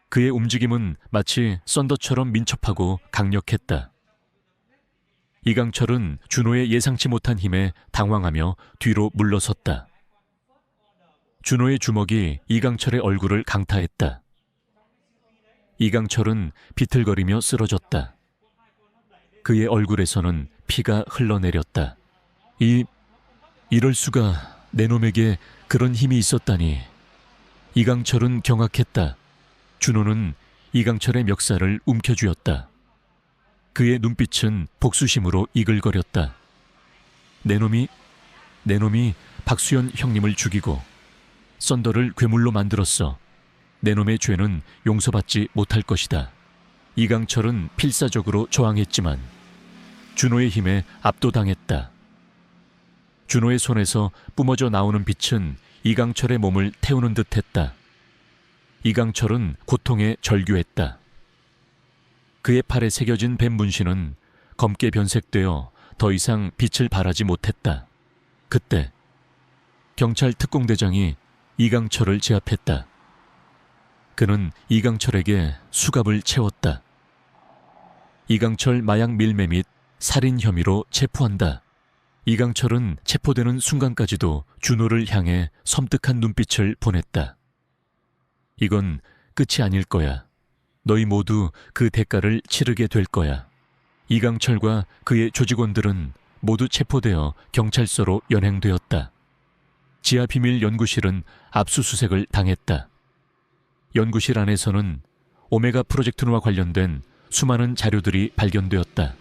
그의 움직임은 마치 썬더처럼 민첩하고 강력했다. 이강철은 준호의 예상치 못한 힘에 당황하며 뒤로 물러섰다. 준호의 주먹이 이강철의 얼굴을 강타했다. 이강철은 비틀거리며 쓰러졌다. 그의 얼굴에서는 피가 흘러내렸다. 이럴 수가, 내 놈에게 그런 힘이 있었다니. 이강철은 경악했다. 준호는 이강철의 멱살을 움켜쥐었다. 그의 눈빛은 복수심으로 이글거렸다. 내 놈이 박수현 형님을 죽이고 썬더를 괴물로 만들었어. 내 놈의 죄는 용서받지 못할 것이다. 이강철은 필사적으로 저항했지만 준호의 힘에 압도당했다. 준호의 손에서 뿜어져 나오는 빛은 이강철의 몸을 태우는 듯했다. 이강철은 고통에 절규했다. 그의 팔에 새겨진 뱀 문신은 검게 변색되어 더 이상 빛을 발하지 못했다. 그때 경찰 특공대장이 이강철을 제압했다. 그는 이강철에게 수갑을 채웠다. 이강철 마약 밀매 및 살인 혐의로 체포한다. 이강철은 체포되는 순간까지도 준호를 향해 섬뜩한 눈빛을 보냈다. 이건 끝이 아닐 거야. 너희 모두 그 대가를 치르게 될 거야. 이강철과 그의 조직원들은 모두 체포되어 경찰서로 연행되었다. 지하 비밀 연구실은 압수수색을 당했다. 연구실 안에서는 오메가 프로젝트와 관련된 수많은 자료들이 발견되었다.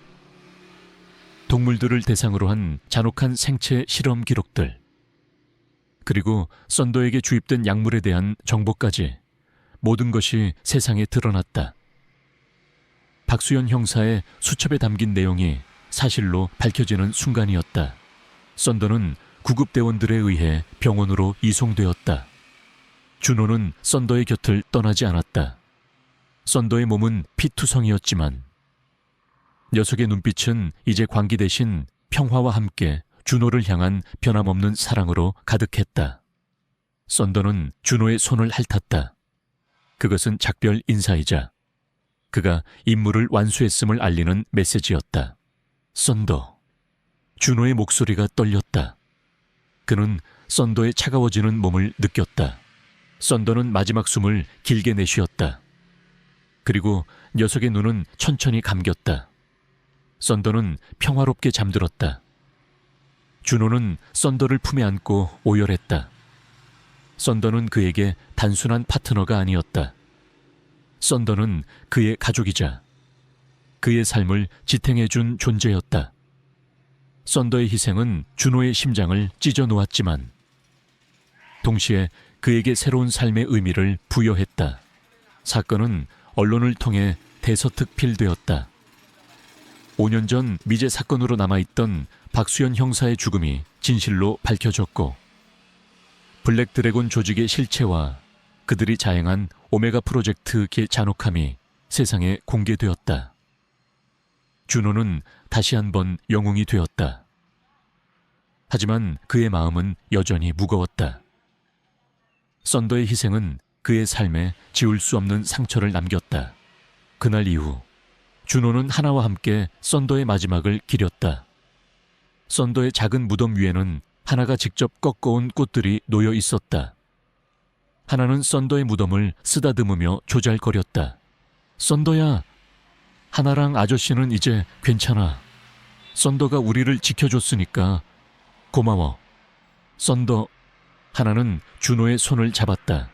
동물들을 대상으로 한 잔혹한 생체 실험 기록들, 그리고 썬더에게 주입된 약물에 대한 정보까지 모든 것이 세상에 드러났다. 박수현 형사의 수첩에 담긴 내용이 사실로 밝혀지는 순간이었다. 썬더는 구급대원들에 의해 병원으로 이송되었다. 준호는 썬더의 곁을 떠나지 않았다. 썬더의 몸은 피투성이었지만 녀석의 눈빛은 이제 광기 대신 평화와 함께 준호를 향한 변함없는 사랑으로 가득했다. 썬더는 준호의 손을 핥았다. 그것은 작별 인사이자 그가 임무를 완수했음을 알리는 메시지였다. 썬더. 준호의 목소리가 떨렸다. 그는 썬더의 차가워지는 몸을 느꼈다. 썬더는 마지막 숨을 길게 내쉬었다. 그리고 녀석의 눈은 천천히 감겼다. 썬더는 평화롭게 잠들었다. 준호는 썬더를 품에 안고 오열했다. 썬더는 그에게 단순한 파트너가 아니었다. 썬더는 그의 가족이자 그의 삶을 지탱해준 존재였다. 썬더의 희생은 준호의 심장을 찢어 놓았지만 동시에 그에게 새로운 삶의 의미를 부여했다. 사건은 언론을 통해 대서특필되었다. 5년 전 미제 사건으로 남아있던 박수현 형사의 죽음이 진실로 밝혀졌고 블랙 드래곤 조직의 실체와 그들이 자행한 오메가 프로젝트의 잔혹함이 세상에 공개되었다. 준호는 다시 한번 영웅이 되었다. 하지만 그의 마음은 여전히 무거웠다. 썬더의 희생은 그의 삶에 지울 수 없는 상처를 남겼다. 그날 이후 준호는 하나와 함께 썬더의 마지막을 기렸다. 썬더의 작은 무덤 위에는 하나가 직접 꺾어온 꽃들이 놓여 있었다. 하나는 썬더의 무덤을 쓰다듬으며 조잘거렸다. 썬더야, 하나랑 아저씨는 이제 괜찮아. 썬더가 우리를 지켜줬으니까 고마워. 썬더. 하나는 준호의 손을 잡았다.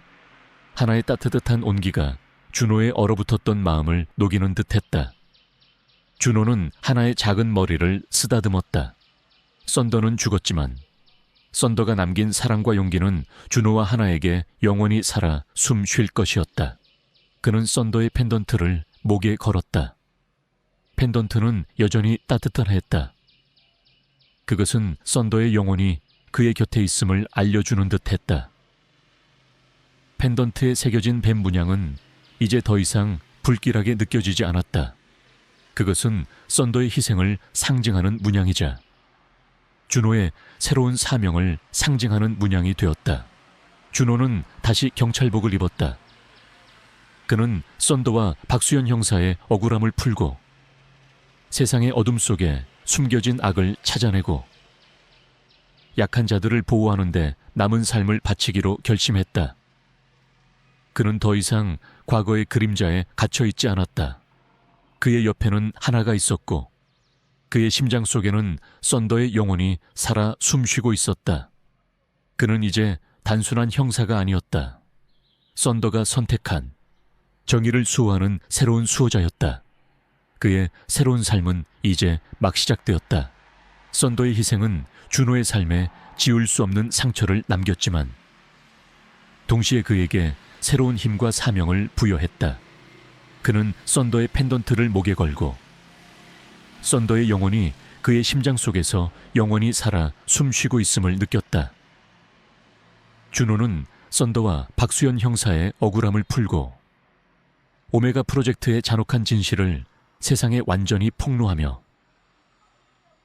하나의 따뜻한 온기가 준호의 얼어붙었던 마음을 녹이는 듯했다. 준호는 하나의 작은 머리를 쓰다듬었다. 썬더는 죽었지만 썬더가 남긴 사랑과 용기는 준호와 하나에게 영원히 살아 숨 쉴 것이었다. 그는 썬더의 펜던트를 목에 걸었다. 펜던트는 여전히 따뜻했다. 그것은 썬더의 영혼이 그의 곁에 있음을 알려주는 듯했다. 펜던트에 새겨진 뱀 문양은 이제 더 이상 불길하게 느껴지지 않았다. 그것은 썬더의 희생을 상징하는 문양이자 준호의 새로운 사명을 상징하는 문양이 되었다. 준호는 다시 경찰복을 입었다. 그는 썬더와 박수현 형사의 억울함을 풀고 세상의 어둠 속에 숨겨진 악을 찾아내고 약한 자들을 보호하는 데 남은 삶을 바치기로 결심했다. 그는 더 이상 과거의 그림자에 갇혀있지 않았다. 그의 옆에는 하나가 있었고 그의 심장 속에는 썬더의 영혼이 살아 숨쉬고 있었다. 그는 이제 단순한 형사가 아니었다. 썬더가 선택한 정의를 수호하는 새로운 수호자였다. 그의 새로운 삶은 이제 막 시작되었다. 썬더의 희생은 준호의 삶에 지울 수 없는 상처를 남겼지만 동시에 그에게 새로운 힘과 사명을 부여했다. 그는 썬더의 펜던트를 목에 걸고 썬더의 영혼이 그의 심장 속에서 영원히 살아 숨쉬고 있음을 느꼈다. 준호는 썬더와 박수현 형사의 억울함을 풀고 오메가 프로젝트의 잔혹한 진실을 세상에 완전히 폭로하며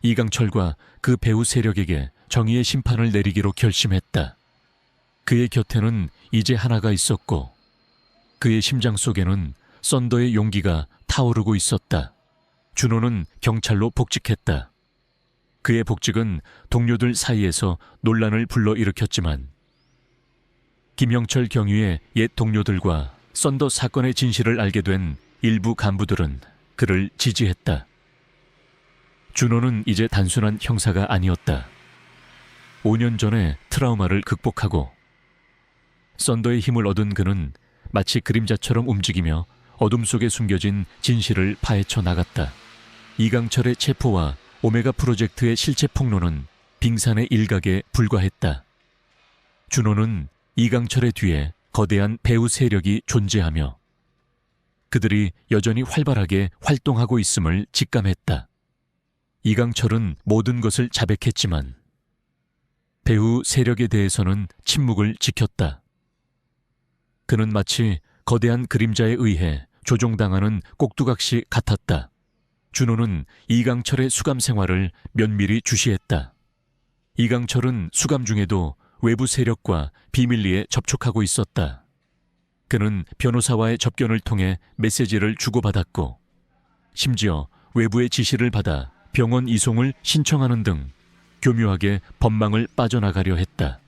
이강철과 그 배후 세력에게 정의의 심판을 내리기로 결심했다. 그의 곁에는 이제 하나가 있었고 그의 심장 속에는 썬더의 용기가 타오르고 있었다. 준호는 경찰로 복직했다. 그의 복직은 동료들 사이에서 논란을 불러일으켰지만 김영철 경위의 옛 동료들과 썬더 사건의 진실을 알게 된 일부 간부들은 그를 지지했다. 준호는 이제 단순한 형사가 아니었다. 5년 전에 트라우마를 극복하고 썬더의 힘을 얻은 그는 마치 그림자처럼 움직이며 어둠 속에 숨겨진 진실을 파헤쳐 나갔다. 이강철의 체포와 오메가 프로젝트의 실체 폭로는 빙산의 일각에 불과했다. 준호는 이강철의 뒤에 거대한 배후 세력이 존재하며 그들이 여전히 활발하게 활동하고 있음을 직감했다. 이강철은 모든 것을 자백했지만 배후 세력에 대해서는 침묵을 지켰다. 그는 마치 거대한 그림자에 의해 조종당하는 꼭두각시 같았다. 준호는 이강철의 수감 생활을 면밀히 주시했다. 이강철은 수감 중에도 외부 세력과 비밀리에 접촉하고 있었다. 그는 변호사와의 접견을 통해 메시지를 주고받았고, 심지어 외부의 지시를 받아 병원 이송을 신청하는 등 교묘하게 법망을 빠져나가려 했다.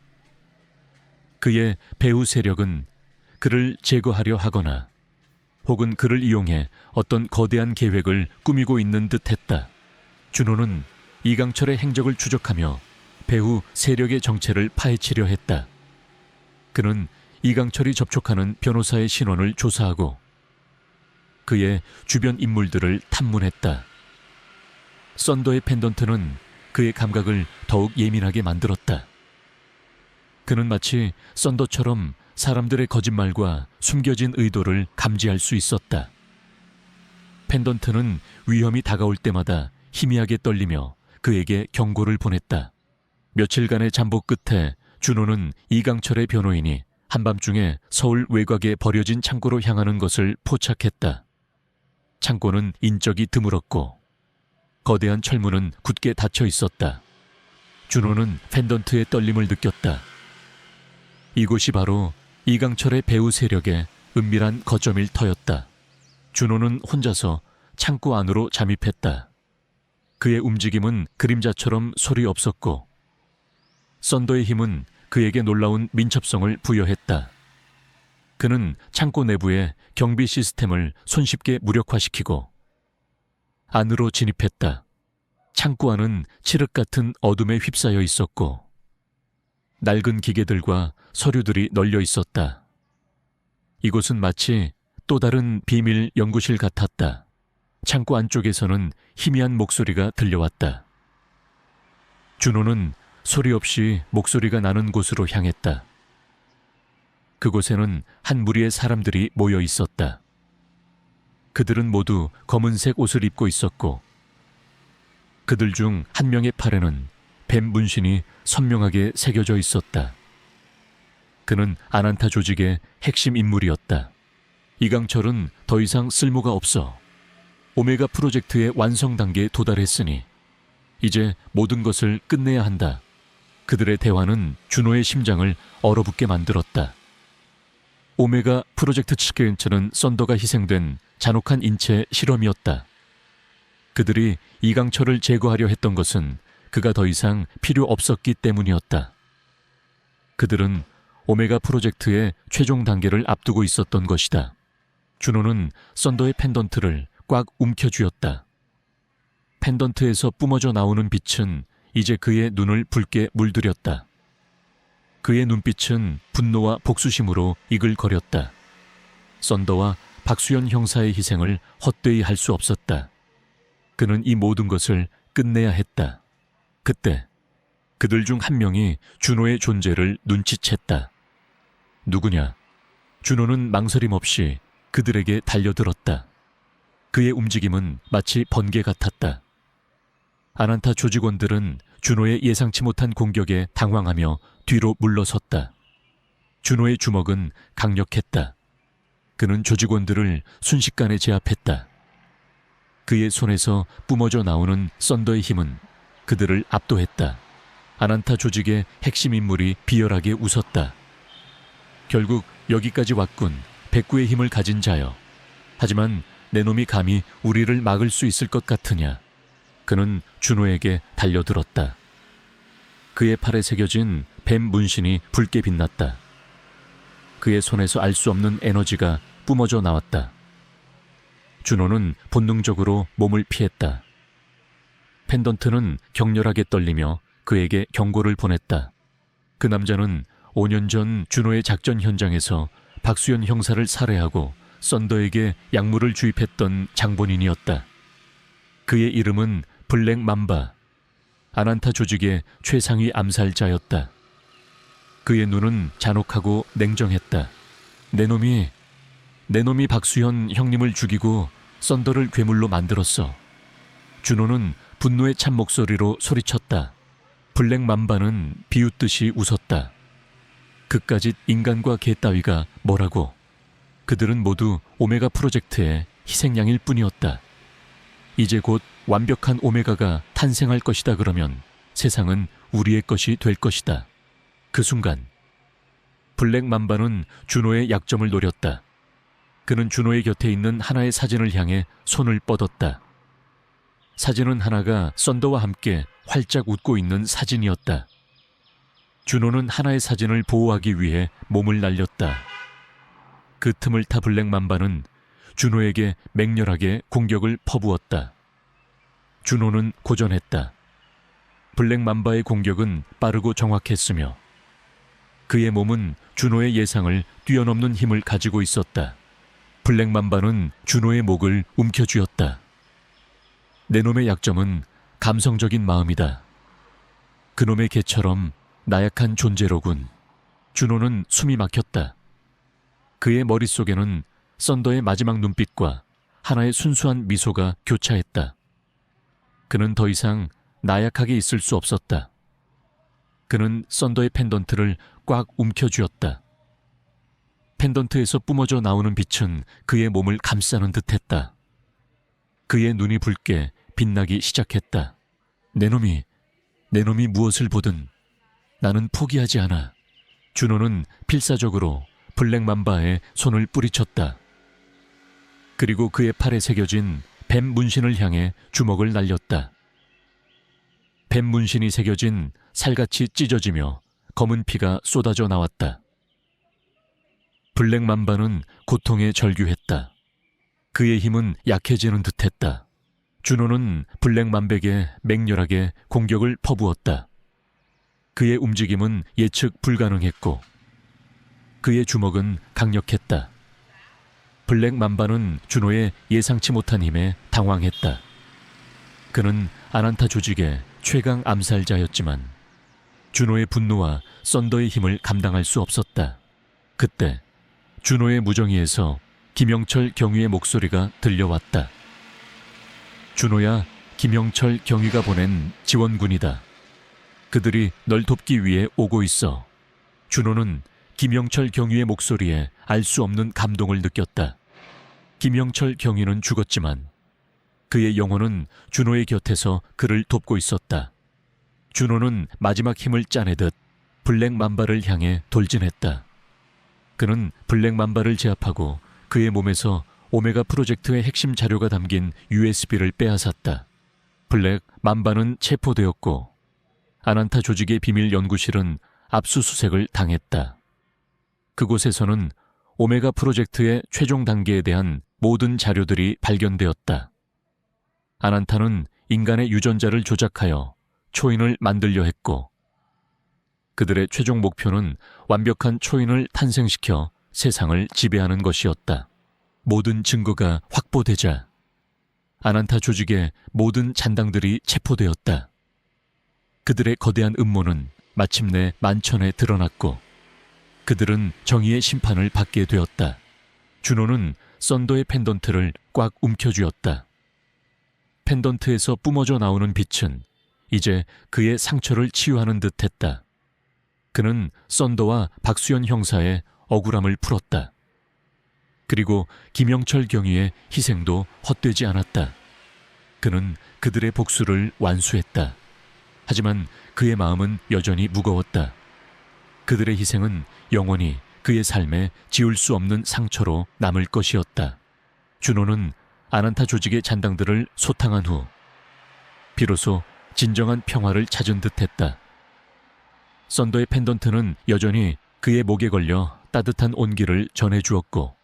그의 배후 세력은 그를 제거하려 하거나 혹은 그를 이용해 어떤 거대한 계획을 꾸미고 있는 듯했다. 준호는 이강철의 행적을 추적하며 배후 세력의 정체를 파헤치려 했다. 그는 이강철이 접촉하는 변호사의 신원을 조사하고 그의 주변 인물들을 탐문했다. 썬더의 펜던트는 그의 감각을 더욱 예민하게 만들었다. 그는 마치 썬더처럼 사람들의 거짓말과 숨겨진 의도를 감지할 수 있었다. 펜던트는 위험이 다가올 때마다 희미하게 떨리며 그에게 경고를 보냈다. 며칠간의 잠복 끝에 준호는 이강철의 변호인이 한밤중에 서울 외곽에 버려진 창고로 향하는 것을 포착했다. 창고는 인적이 드물었고 거대한 철문은 굳게 닫혀 있었다. 준호는 펜던트의 떨림을 느꼈다. 이곳이 바로 이강철의 배후 세력의 은밀한 거점일 터였다. 준호는 혼자서 창고 안으로 잠입했다. 그의 움직임은 그림자처럼 소리 없었고 썬더의 힘은 그에게 놀라운 민첩성을 부여했다. 그는 창고 내부의 경비 시스템을 손쉽게 무력화시키고 안으로 진입했다. 창고 안은 칠흑 같은 어둠에 휩싸여 있었고 낡은 기계들과 서류들이 널려 있었다. 이곳은 마치 또 다른 비밀 연구실 같았다. 창고 안쪽에서는 희미한 목소리가 들려왔다. 준호는 소리 없이 목소리가 나는 곳으로 향했다. 그곳에는 한 무리의 사람들이 모여 있었다. 그들은 모두 검은색 옷을 입고 있었고 그들 중 한 명의 팔에는 뱀 문신이 선명하게 새겨져 있었다. 그는 아난타 조직의 핵심 인물이었다. 이강철은 더 이상 쓸모가 없어 오메가 프로젝트의 완성 단계에 도달했으니 이제 모든 것을 끝내야 한다. 그들의 대화는 준호의 심장을 얼어붙게 만들었다. 오메가 프로젝트 측에서는 썬더가 희생된 잔혹한 인체 실험이었다. 그들이 이강철을 제거하려 했던 것은 그가 더 이상 필요 없었기 때문이었다. 그들은 오메가 프로젝트의 최종 단계를 앞두고 있었던 것이다. 준호는 썬더의 펜던트를 꽉 움켜쥐었다. 펜던트에서 뿜어져 나오는 빛은 이제 그의 눈을 붉게 물들였다. 그의 눈빛은 분노와 복수심으로 이글거렸다. 썬더와 박수현 형사의 희생을 헛되이 할 수 없었다. 그는 이 모든 것을 끝내야 했다. 그때 그들 중 한 명이 준호의 존재를 눈치챘다. 누구냐? 준호는 망설임 없이 그들에게 달려들었다. 그의 움직임은 마치 번개 같았다. 아난타 조직원들은 준호의 예상치 못한 공격에 당황하며 뒤로 물러섰다. 준호의 주먹은 강력했다. 그는 조직원들을 순식간에 제압했다. 그의 손에서 뿜어져 나오는 썬더의 힘은 그들을 압도했다. 아난타 조직의 핵심 인물이 비열하게 웃었다. 결국 여기까지 왔군. 백구의 힘을 가진 자여. 하지만 내 놈이 감히 우리를 막을 수 있을 것 같으냐. 그는 준호에게 달려들었다. 그의 팔에 새겨진 뱀 문신이 붉게 빛났다. 그의 손에서 알 수 없는 에너지가 뿜어져 나왔다. 준호는 본능적으로 몸을 피했다. 펜던트는 격렬하게 떨리며 그에게 경고를 보냈다. 그 남자는 5년 전 준호의 작전 현장에서 박수현 형사를 살해하고 썬더에게 약물을 주입했던 장본인이었다. 그의 이름은 블랙 맘바, 아난타 조직의 최상위 암살자였다. 그의 눈은 잔혹하고 냉정했다. 내 놈이 박수현 형님을 죽이고 썬더를 괴물로 만들었어. 준호는 분노의 찬 목소리로 소리쳤다. 블랙 맘바는 비웃듯이 웃었다. 그까짓 인간과 개 따위가 뭐라고. 그들은 모두 오메가 프로젝트의 희생양일 뿐이었다. 이제 곧 완벽한 오메가가 탄생할 것이다 그러면 세상은 우리의 것이 될 것이다. 그 순간 블랙 맘바는 준호의 약점을 노렸다. 그는 준호의 곁에 있는 하나의 사진을 향해 손을 뻗었다. 사진은 하나가 썬더와 함께 활짝 웃고 있는 사진이었다. 준호는 하나의 사진을 보호하기 위해 몸을 날렸다. 그 틈을 타 블랙 맘바는 준호에게 맹렬하게 공격을 퍼부었다. 준호는 고전했다. 블랙 맘바의 공격은 빠르고 정확했으며 그의 몸은 준호의 예상을 뛰어넘는 힘을 가지고 있었다. 블랙 맘바는 준호의 목을 움켜쥐었다. 내 놈의 약점은 감성적인 마음이다. 그놈의 개처럼 나약한 존재로군. 준호는 숨이 막혔다. 그의 머릿속에는 썬더의 마지막 눈빛과 하나의 순수한 미소가 교차했다. 그는 더 이상 나약하게 있을 수 없었다. 그는 썬더의 펜던트를 꽉 움켜쥐었다. 펜던트에서 뿜어져 나오는 빛은 그의 몸을 감싸는 듯했다. 그의 눈이 붉게 빛나기 시작했다. 내 놈이 무엇을 보든 나는 포기하지 않아. 준호는 필사적으로 블랙 맘바의 손을 뿌리쳤다. 그리고 그의 팔에 새겨진 뱀 문신을 향해 주먹을 날렸다. 뱀 문신이 새겨진 살같이 찢어지며 검은 피가 쏟아져 나왔다. 블랙 맘바는 고통에 절규했다. 그의 힘은 약해지는 듯했다. 준호는 블랙 맘백에 맹렬하게 공격을 퍼부었다. 그의 움직임은 예측 불가능했고 그의 주먹은 강력했다. 블랙 맘바는 준호의 예상치 못한 힘에 당황했다. 그는 아난타 조직의 최강 암살자였지만 준호의 분노와 썬더의 힘을 감당할 수 없었다. 그때 준호의 무정이에서 김영철 경위의 목소리가 들려왔다. 준호야, 김영철 경위가 보낸 지원군이다. 그들이 널 돕기 위해 오고 있어. 준호는 김영철 경위의 목소리에 알 수 없는 감동을 느꼈다. 김영철 경위는 죽었지만 그의 영혼은 준호의 곁에서 그를 돕고 있었다. 준호는 마지막 힘을 짜내듯 블랙 맘바를 향해 돌진했다. 그는 블랙 맘바를 제압하고 그의 몸에서 오메가 프로젝트의 핵심 자료가 담긴 USB를 빼앗았다. 블랙 맘바는 체포되었고 아난타 조직의 비밀 연구실은 압수수색을 당했다. 그곳에서는 오메가 프로젝트의 최종 단계에 대한 모든 자료들이 발견되었다. 아난타는 인간의 유전자를 조작하여 초인을 만들려 했고 그들의 최종 목표는 완벽한 초인을 탄생시켜 세상을 지배하는 것이었다. 모든 증거가 확보되자 아난타 조직의 모든 잔당들이 체포되었다. 그들의 거대한 음모는 마침내 만천에 드러났고 그들은 정의의 심판을 받게 되었다. 준호는 썬더의 펜던트를 꽉 움켜쥐었다. 펜던트에서 뿜어져 나오는 빛은 이제 그의 상처를 치유하는 듯했다. 그는 썬더와 박수현 형사의 억울함을 풀었다. 그리고 김영철 경위의 희생도 헛되지 않았다. 그는 그들의 복수를 완수했다. 하지만 그의 마음은 여전히 무거웠다. 그들의 희생은 영원히 그의 삶에 지울 수 없는 상처로 남을 것이었다. 준호는 아난타 조직의 잔당들을 소탕한 후 비로소 진정한 평화를 찾은 듯했다. 썬더의 펜던트는 여전히 그의 목에 걸려 따뜻한 온기를 전해주었고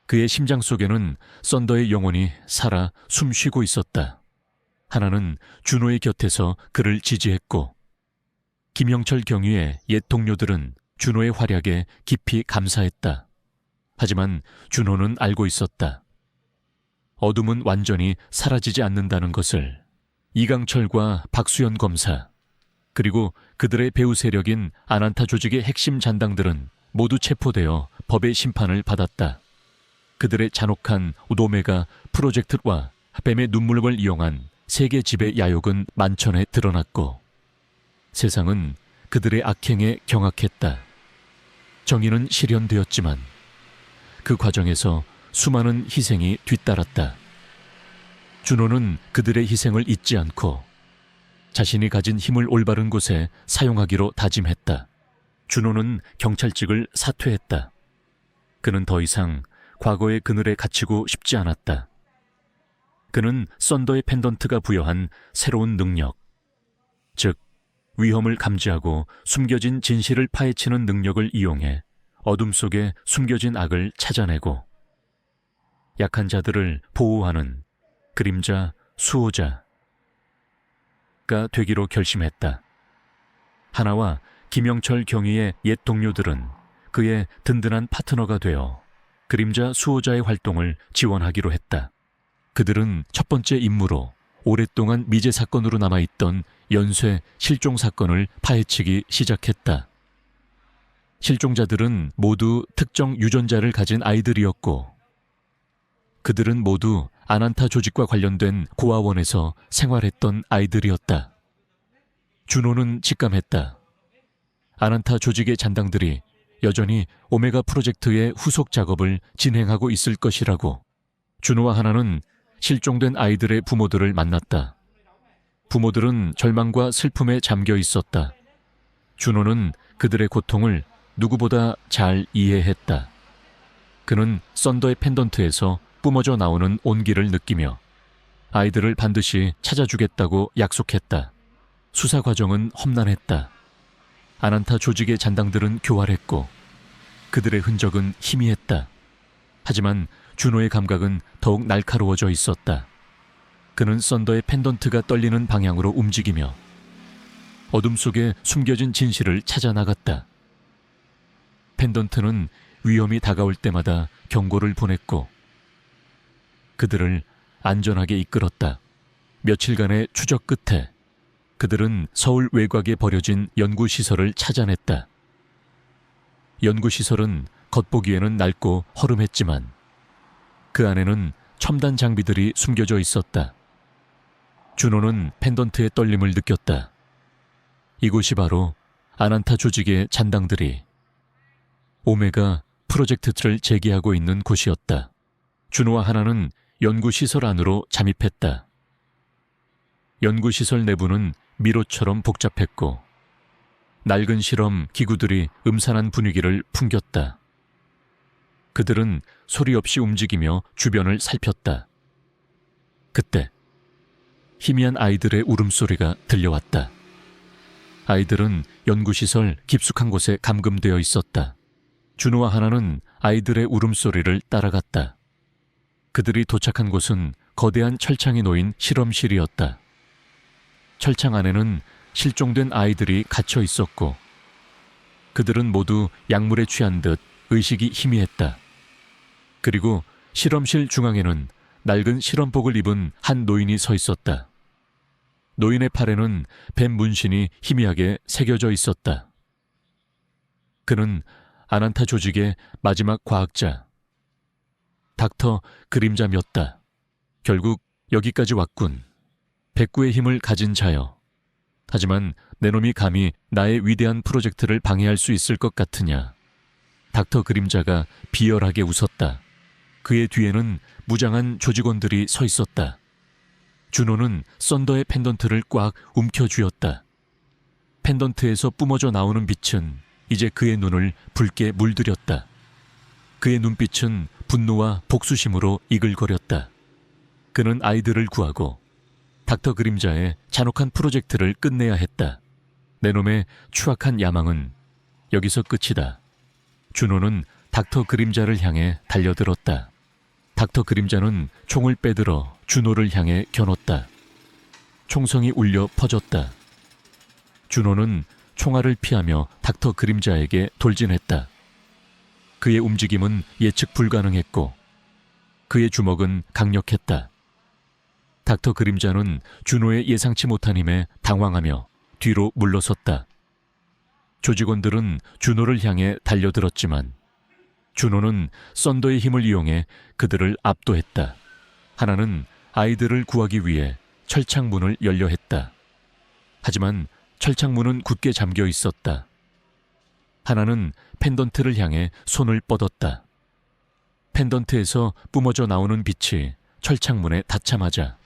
그의 심장 속에는 썬더의 영혼이 살아 숨쉬고 있었다. 하나는 준호의 곁에서 그를 지지했고 김영철 경위의 옛 동료들은 준호의 활약에 깊이 감사했다. 하지만 준호는 알고 있었다. 어둠은 완전히 사라지지 않는다는 것을. 이강철과 박수현 검사 그리고 그들의 배후 세력인 아난타 조직의 핵심 잔당들은 모두 체포되어 법의 심판을 받았다. 그들의 잔혹한 오메가 프로젝트와 뱀의 눈물을 이용한 세계 지배 야욕은 만천에 드러났고 세상은 그들의 악행에 경악했다. 정의는 실현되었지만 그 과정에서 수많은 희생이 뒤따랐다. 준호는 그들의 희생을 잊지 않고 자신이 가진 힘을 올바른 곳에 사용하기로 다짐했다. 준호는 경찰직을 사퇴했다. 그는 더 이상 과거의 그늘에 갇히고 싶지 않았다. 그는 썬더의 펜던트가 부여한 새로운 능력, 즉 위험을 감지하고 숨겨진 진실을 파헤치는 능력을 이용해 어둠 속에 숨겨진 악을 찾아내고 약한 자들을 보호하는 그림자 수호자가 되기로 결심했다. 하나와 김영철 경위의 옛 동료들은 그의 든든한 파트너가 되어 그림자 수호자의 활동을 지원하기로 했다. 그들은 첫 번째 임무로 오랫동안 미제 사건으로 남아있던 연쇄 실종 사건을 파헤치기 시작했다. 실종자들은 모두 특정 유전자를 가진 아이들이었고 그들은 모두 아난타 조직과 관련된 고아원에서 생활했던 아이들이었다. 준호는 직감했다. 아난타 조직의 잔당들이 여전히 오메가 프로젝트의 후속 작업을 진행하고 있을 것이라고. 준호와 하나는 실종된 아이들의 부모들을 만났다. 부모들은 절망과 슬픔에 잠겨 있었다. 준호는 그들의 고통을 누구보다 잘 이해했다. 그는 썬더의 펜던트에서 뿜어져 나오는 온기를 느끼며 아이들을 반드시 찾아주겠다고 약속했다. 수사 과정은 험난했다. 아난타 조직의 잔당들은 교활했고 그들의 흔적은 희미했다. 하지만 준호의 감각은 더욱 날카로워져 있었다. 그는 썬더의 펜던트가 떨리는 방향으로 움직이며 어둠 속에 숨겨진 진실을 찾아 나갔다. 펜던트는 위험이 다가올 때마다 경고를 보냈고 그들을 안전하게 이끌었다. 며칠간의 추적 끝에 그들은 서울 외곽에 버려진 연구시설을 찾아냈다. 연구시설은 겉보기에는 낡고 허름했지만 그 안에는 첨단 장비들이 숨겨져 있었다. 준호는 펜던트의 떨림을 느꼈다. 이곳이 바로 아난타 조직의 잔당들이 오메가 프로젝트를 재개하고 있는 곳이었다. 준호와 하나는 연구시설 안으로 잠입했다. 연구시설 내부는 미로처럼 복잡했고 낡은 실험 기구들이 음산한 분위기를 풍겼다. 그들은 소리 없이 움직이며 주변을 살폈다. 그때 희미한 아이들의 울음소리가 들려왔다. 아이들은 연구시설 깊숙한 곳에 감금되어 있었다. 준호와 하나는 아이들의 울음소리를 따라갔다. 그들이 도착한 곳은 거대한 철창이 놓인 실험실이었다. 철창 안에는 실종된 아이들이 갇혀 있었고 그들은 모두 약물에 취한 듯 의식이 희미했다. 그리고 실험실 중앙에는 낡은 실험복을 입은 한 노인이 서 있었다. 노인의 팔에는 뱀 문신이 희미하게 새겨져 있었다. 그는 아난타 조직의 마지막 과학자, 닥터 그림자였다. 결국 여기까지 왔군. 백구의 힘을 가진 자여. 하지만 내 놈이 감히 나의 위대한 프로젝트를 방해할 수 있을 것 같으냐. 닥터 그림자가 비열하게 웃었다. 그의 뒤에는 무장한 조직원들이 서 있었다. 준호는 썬더의 펜던트를 꽉 움켜쥐었다. 펜던트에서 뿜어져 나오는 빛은 이제 그의 눈을 붉게 물들였다. 그의 눈빛은 분노와 복수심으로 이글거렸다. 그는 아이들을 구하고 닥터 그림자의 잔혹한 프로젝트를 끝내야 했다. 내 놈의 추악한 야망은 여기서 끝이다. 준호는 닥터 그림자를 향해 달려들었다. 닥터 그림자는 총을 빼들어 준호를 향해 겨눴다. 총성이 울려 퍼졌다. 준호는 총알을 피하며 닥터 그림자에게 돌진했다. 그의 움직임은 예측 불가능했고 그의 주먹은 강력했다. 닥터 그림자는 준호의 예상치 못한 힘에 당황하며 뒤로 물러섰다. 조직원들은 준호를 향해 달려들었지만 준호는 썬더의 힘을 이용해 그들을 압도했다. 하나는 아이들을 구하기 위해 철창문을 열려 했다. 하지만 철창문은 굳게 잠겨 있었다. 하나는 펜던트를 향해 손을 뻗었다. 펜던트에서 뿜어져 나오는 빛이 철창문에 닿자마자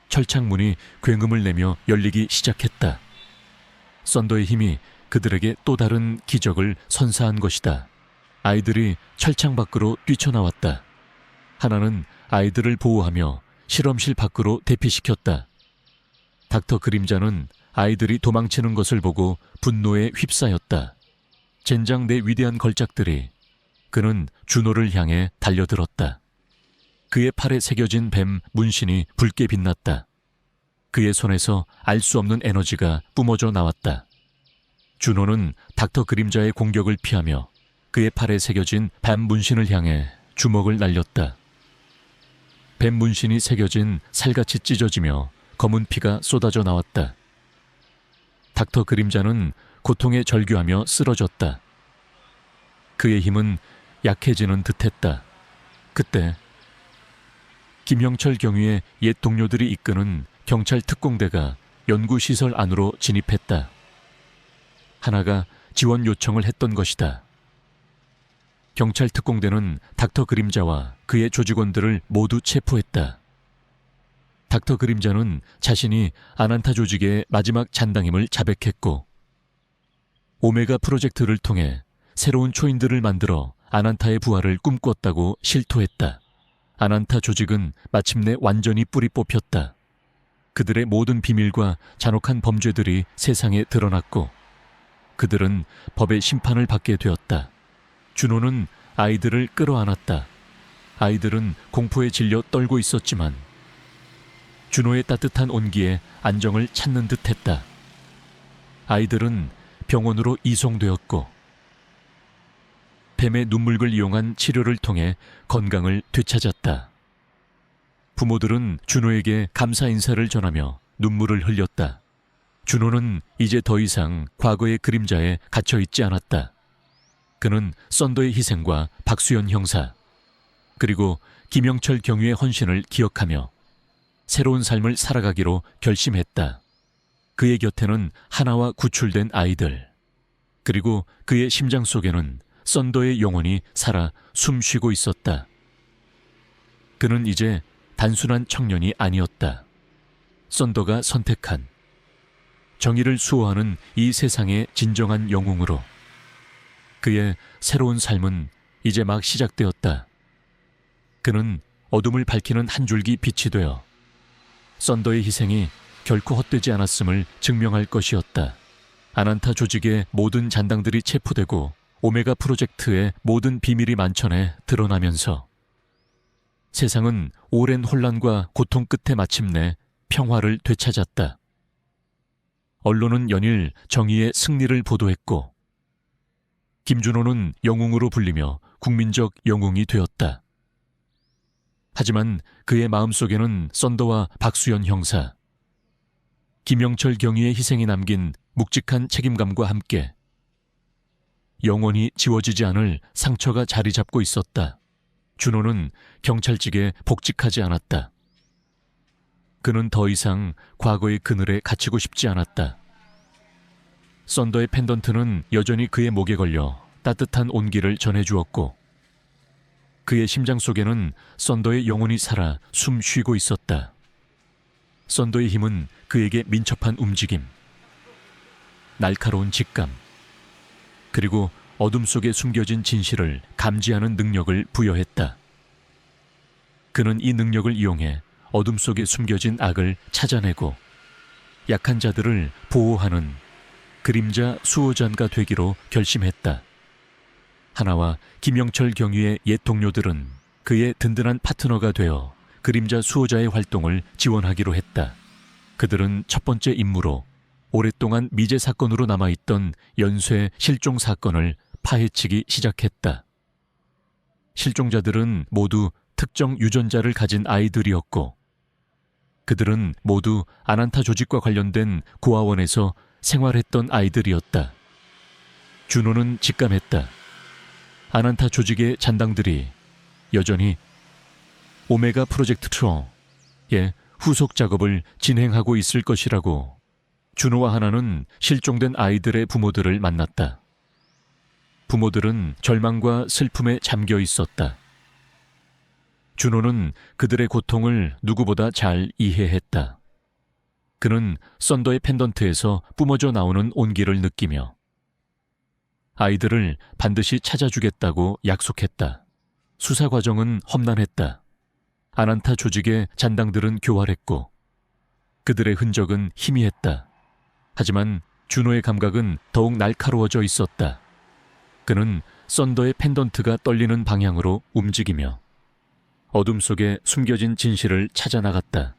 철창문이 굉음을 내며 열리기 시작했다. 썬더의 힘이 그들에게 또 다른 기적을 선사한 것이다. 아이들이 철창 밖으로 뛰쳐나왔다. 하나는 아이들을 보호하며 실험실 밖으로 대피시켰다. 닥터 그림자는 아이들이 도망치는 것을 보고 분노에 휩싸였다. 젠장 내 위대한 걸작들이. 그는 준호를 향해 달려들었다. 그의 팔에 새겨진 뱀 문신이 붉게 빛났다. 그의 손에서 알 수 없는 에너지가 뿜어져 나왔다. 준호는 닥터 그림자의 공격을 피하며 그의 팔에 새겨진 뱀 문신을 향해 주먹을 날렸다. 뱀 문신이 새겨진 살같이 찢어지며 검은 피가 쏟아져 나왔다. 닥터 그림자는 고통에 절규하며 쓰러졌다. 그의 힘은 약해지는 듯했다. 그때 김형철 경위의 옛 동료들이 이끄는 경찰 특공대가 연구시설 안으로 진입했다. 하나가 지원 요청을 했던 것이다. 경찰 특공대는 닥터 그림자와 그의 조직원들을 모두 체포했다. 닥터 그림자는 자신이 아난타 조직의 마지막 잔당임을 자백했고 오메가 프로젝트를 통해 새로운 초인들을 만들어 아난타의 부활을 꿈꿨다고 실토했다. 아난타 조직은 마침내 완전히 뿌리 뽑혔다. 그들의 모든 비밀과 잔혹한 범죄들이 세상에 드러났고 그들은 법의 심판을 받게 되었다. 준호는 아이들을 끌어안았다. 아이들은 공포에 질려 떨고 있었지만 준호의 따뜻한 온기에 안정을 찾는 듯했다. 아이들은 병원으로 이송되었고 뱀의 눈물을 이용한 치료를 통해 건강을 되찾았다. 부모들은 준호에게 감사 인사를 전하며 눈물을 흘렸다. 준호는 이제 더 이상 과거의 그림자에 갇혀 있지 않았다. 그는 썬더의 희생과 박수연 형사 그리고 김영철 경위의 헌신을 기억하며 새로운 삶을 살아가기로 결심했다. 그의 곁에는 하나와 구출된 아이들 그리고 그의 심장 속에는 썬더의 영혼이 살아 숨쉬고 있었다. 그는 이제 단순한 청년이 아니었다. 썬더가 선택한 정의를 수호하는 이 세상의 진정한 영웅으로 그의 새로운 삶은 이제 막 시작되었다. 그는 어둠을 밝히는 한 줄기 빛이 되어 썬더의 희생이 결코 헛되지 않았음을 증명할 것이었다. 아난타 조직의 모든 잔당들이 체포되고 오메가 프로젝트의 모든 비밀이 만천에 드러나면서 세상은 오랜 혼란과 고통 끝에 마침내 평화를 되찾았다. 언론은 연일 정의의 승리를 보도했고 김준호는 영웅으로 불리며 국민적 영웅이 되었다. 하지만 그의 마음속에는 썬더와 박수연 형사, 김영철 경위의 희생이 남긴 묵직한 책임감과 함께 영원히 지워지지 않을 상처가 자리 잡고 있었다. 준호는 경찰직에 복직하지 않았다. 그는 더 이상 과거의 그늘에 갇히고 싶지 않았다. 썬더의 펜던트는 여전히 그의 목에 걸려 따뜻한 온기를 전해주었고 그의 심장 속에는 썬더의 영혼이 살아 숨 쉬고 있었다. 썬더의 힘은 그에게 민첩한 움직임, 날카로운 직감, 그리고 어둠 속에 숨겨진 진실을 감지하는 능력을 부여했다. 그는 이 능력을 이용해 어둠 속에 숨겨진 악을 찾아내고 약한 자들을 보호하는 그림자 수호자가 되기로 결심했다. 하나와 김영철 경위의 옛 동료들은 그의 든든한 파트너가 되어 그림자 수호자의 활동을 지원하기로 했다. 그들은 첫 번째 임무로 오랫동안 미제 사건으로 남아있던 연쇄 실종 사건을 파헤치기 시작했다. 실종자들은 모두 특정 유전자를 가진 아이들이었고 그들은 모두 아난타 조직과 관련된 고아원에서 생활했던 아이들이었다. 준호는 직감했다. 아난타 조직의 잔당들이 여전히 오메가 프로젝트 2의 후속 작업을 진행하고 있을 것이라고. 준호와 하나는 실종된 아이들의 부모들을 만났다. 부모들은 절망과 슬픔에 잠겨 있었다. 준호는 그들의 고통을 누구보다 잘 이해했다. 그는 썬더의 펜던트에서 뿜어져 나오는 온기를 느끼며 아이들을 반드시 찾아주겠다고 약속했다. 수사 과정은 험난했다. 아난타 조직의 잔당들은 교활했고 그들의 흔적은 희미했다. 하지만 준호의 감각은 더욱 날카로워져 있었다. 그는 썬더의 펜던트가 떨리는 방향으로 움직이며 어둠 속에 숨겨진 진실을 찾아나갔다.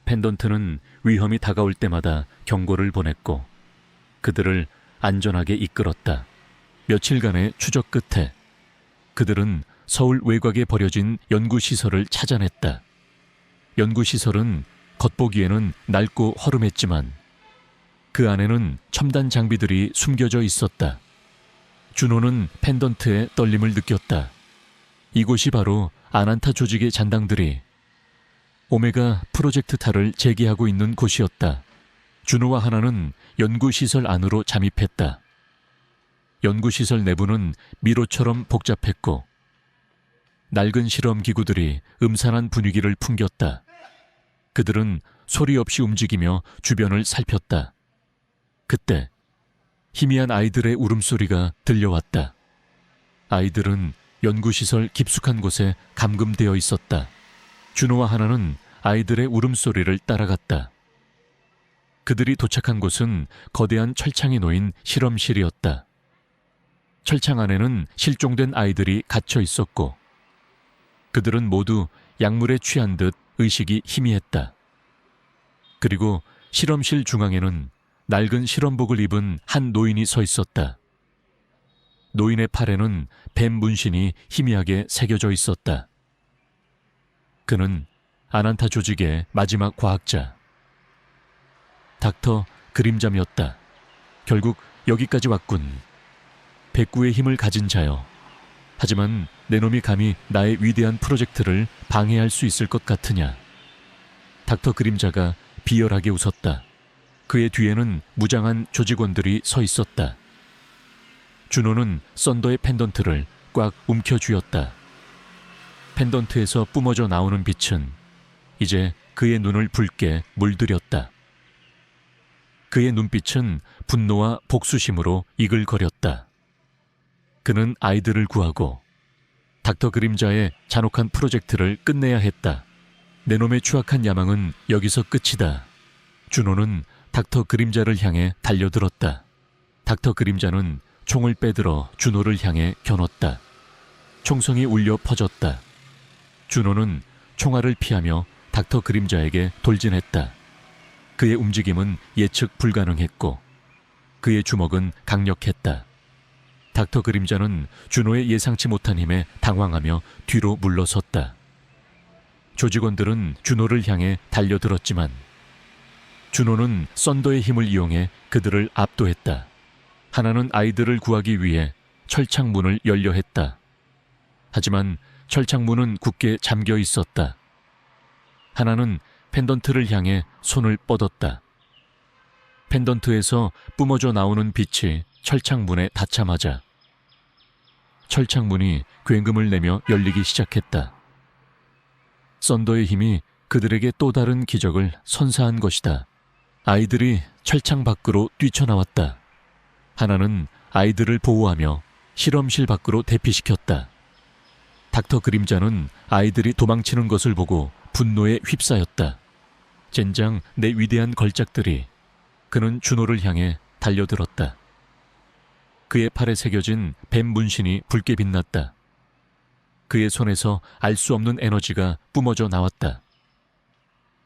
펜던트는 위험이 다가올 때마다 경고를 보냈고 그들을 안전하게 이끌었다. 며칠간의 추적 끝에 그들은 서울 외곽에 버려진 연구시설을 찾아냈다. 연구시설은 겉보기에는 낡고 허름했지만 그 안에는 첨단 장비들이 숨겨져 있었다. 준호는 펜던트의 떨림을 느꼈다. 이곳이 바로 아난타 조직의 잔당들이 오메가 프로젝트타를 재개하고 있는 곳이었다. 준호와 하나는 연구시설 안으로 잠입했다. 연구시설 내부는 미로처럼 복잡했고 낡은 실험 기구들이 음산한 분위기를 풍겼다. 그들은 소리 없이 움직이며 주변을 살폈다. 그때 희미한 아이들의 울음소리가 들려왔다. 아이들은 연구시설 깊숙한 곳에 감금되어 있었다. 준호와 하나는 아이들의 울음소리를 따라갔다. 그들이 도착한 곳은 거대한 철창이 놓인 실험실이었다. 철창 안에는 실종된 아이들이 갇혀 있었고 그들은 모두 약물에 취한 듯 의식이 희미했다. 그리고 실험실 중앙에는 낡은 실험복을 입은 한 노인이 서 있었다. 노인의 팔에는 뱀 문신이 희미하게 새겨져 있었다. 그는 아난타 조직의 마지막 과학자 닥터 그림잠이었다. 결국 여기까지 왔군. 백구의 힘을 가진 자여. 하지만 내 놈이 감히 나의 위대한 프로젝트를 방해할 수 있을 것 같으냐. 닥터 그림자가 비열하게 웃었다. 그의 뒤에는 무장한 조직원들이 서 있었다. 준호는 썬더의 펜던트를 꽉 움켜쥐었다. 펜던트에서 뿜어져 나오는 빛은 이제 그의 눈을 붉게 물들였다. 그의 눈빛은 분노와 복수심으로 이글거렸다. 그는 아이들을 구하고 닥터 그림자의 잔혹한 프로젝트를 끝내야 했다. 내 놈의 추악한 야망은 여기서 끝이다. 준호는 닥터 그림자를 향해 달려들었다. 닥터 그림자는 총을 빼들어 준호를 향해 겨눴다. 총성이 울려 퍼졌다. 준호는 총알을 피하며 닥터 그림자에게 돌진했다. 그의 움직임은 예측 불가능했고 그의 주먹은 강력했다. 닥터 그림자는 준호의 예상치 못한 힘에 당황하며 뒤로 물러섰다. 조직원들은 준호를 향해 달려들었지만 준호는 썬더의 힘을 이용해 그들을 압도했다. 하나는 아이들을 구하기 위해 철창문을 열려 했다. 하지만 철창문은 굳게 잠겨 있었다. 하나는 펜던트를 향해 손을 뻗었다. 펜던트에서 뿜어져 나오는 빛이 철창문에 닿자마자 철창문이 굉음을 내며 열리기 시작했다. 썬더의 힘이 그들에게 또 다른 기적을 선사한 것이다. 아이들이 철창 밖으로 뛰쳐나왔다. 하나는 아이들을 보호하며 실험실 밖으로 대피시켰다. 닥터 그림자는 아이들이 도망치는 것을 보고 분노에 휩싸였다. 젠장 내 위대한 걸작들이. 그는 준호를 향해 달려들었다. 그의 팔에 새겨진 뱀 문신이 붉게 빛났다. 그의 손에서 알 수 없는 에너지가 뿜어져 나왔다.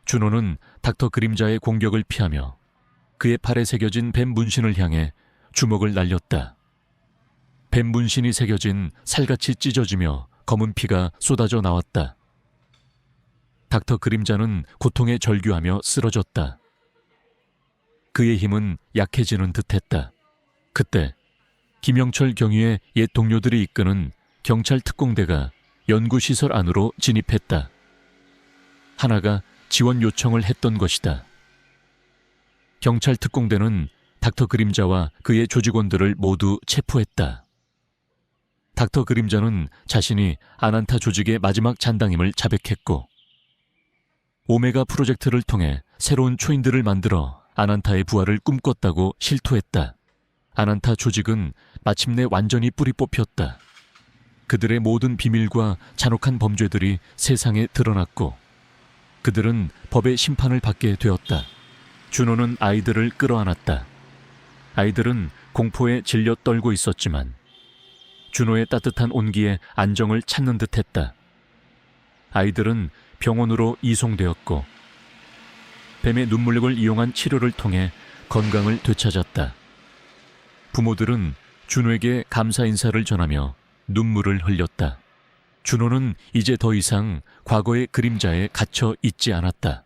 준호는 닥터 그림자의 공격을 피하며 그의 팔에 새겨진 뱀 문신을 향해 주먹을 날렸다. 뱀 문신이 새겨진 살같이 찢어지며 검은 피가 쏟아져 나왔다. 닥터 그림자는 고통에 절규하며 쓰러졌다. 그의 힘은 약해지는 듯했다. 그때 김영철 경위의 옛 동료들이 이끄는 경찰 특공대가 연구시설 안으로 진입했다. 하나가 지원 요청을 했던 것이다. 경찰 특공대는 닥터 그림자와 그의 조직원들을 모두 체포했다. 닥터 그림자는 자신이 아난타 조직의 마지막 잔당임을 자백했고, 오메가 프로젝트를 통해 새로운 초인들을 만들어 아난타의 부활을 꿈꿨다고 실토했다. 아난타 조직은 마침내 완전히 뿌리 뽑혔다. 그들의 모든 비밀과 잔혹한 범죄들이 세상에 드러났고, 그들은 법의 심판을 받게 되었다. 준호는 아이들을 끌어안았다. 아이들은 공포에 질려 떨고 있었지만 준호의 따뜻한 온기에 안정을 찾는 듯했다. 아이들은 병원으로 이송되었고 뱀의 눈물력을 이용한 치료를 통해 건강을 되찾았다. 부모들은 준호에게 감사 인사를 전하며 눈물을 흘렸다. 준호는 이제 더 이상 과거의 그림자에 갇혀 있지 않았다.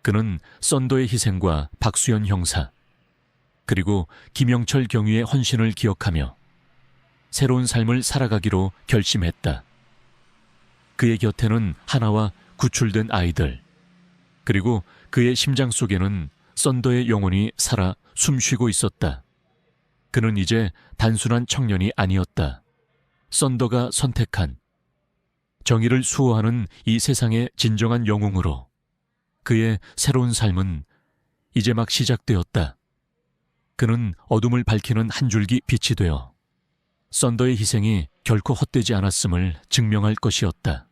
그는 썬더의 희생과 박수현 형사, 그리고 김영철 경위의 헌신을 기억하며 새로운 삶을 살아가기로 결심했다. 그의 곁에는 하나와 구출된 아이들, 그리고 그의 심장 속에는 썬더의 영혼이 살아 숨쉬고 있었다. 그는 이제 단순한 청년이 아니었다. 썬더가 선택한 정의를 수호하는 이 세상의 진정한 영웅으로 그의 새로운 삶은 이제 막 시작되었다. 그는 어둠을 밝히는 한 줄기 빛이 되어 썬더의 희생이 결코 헛되지 않았음을 증명할 것이었다.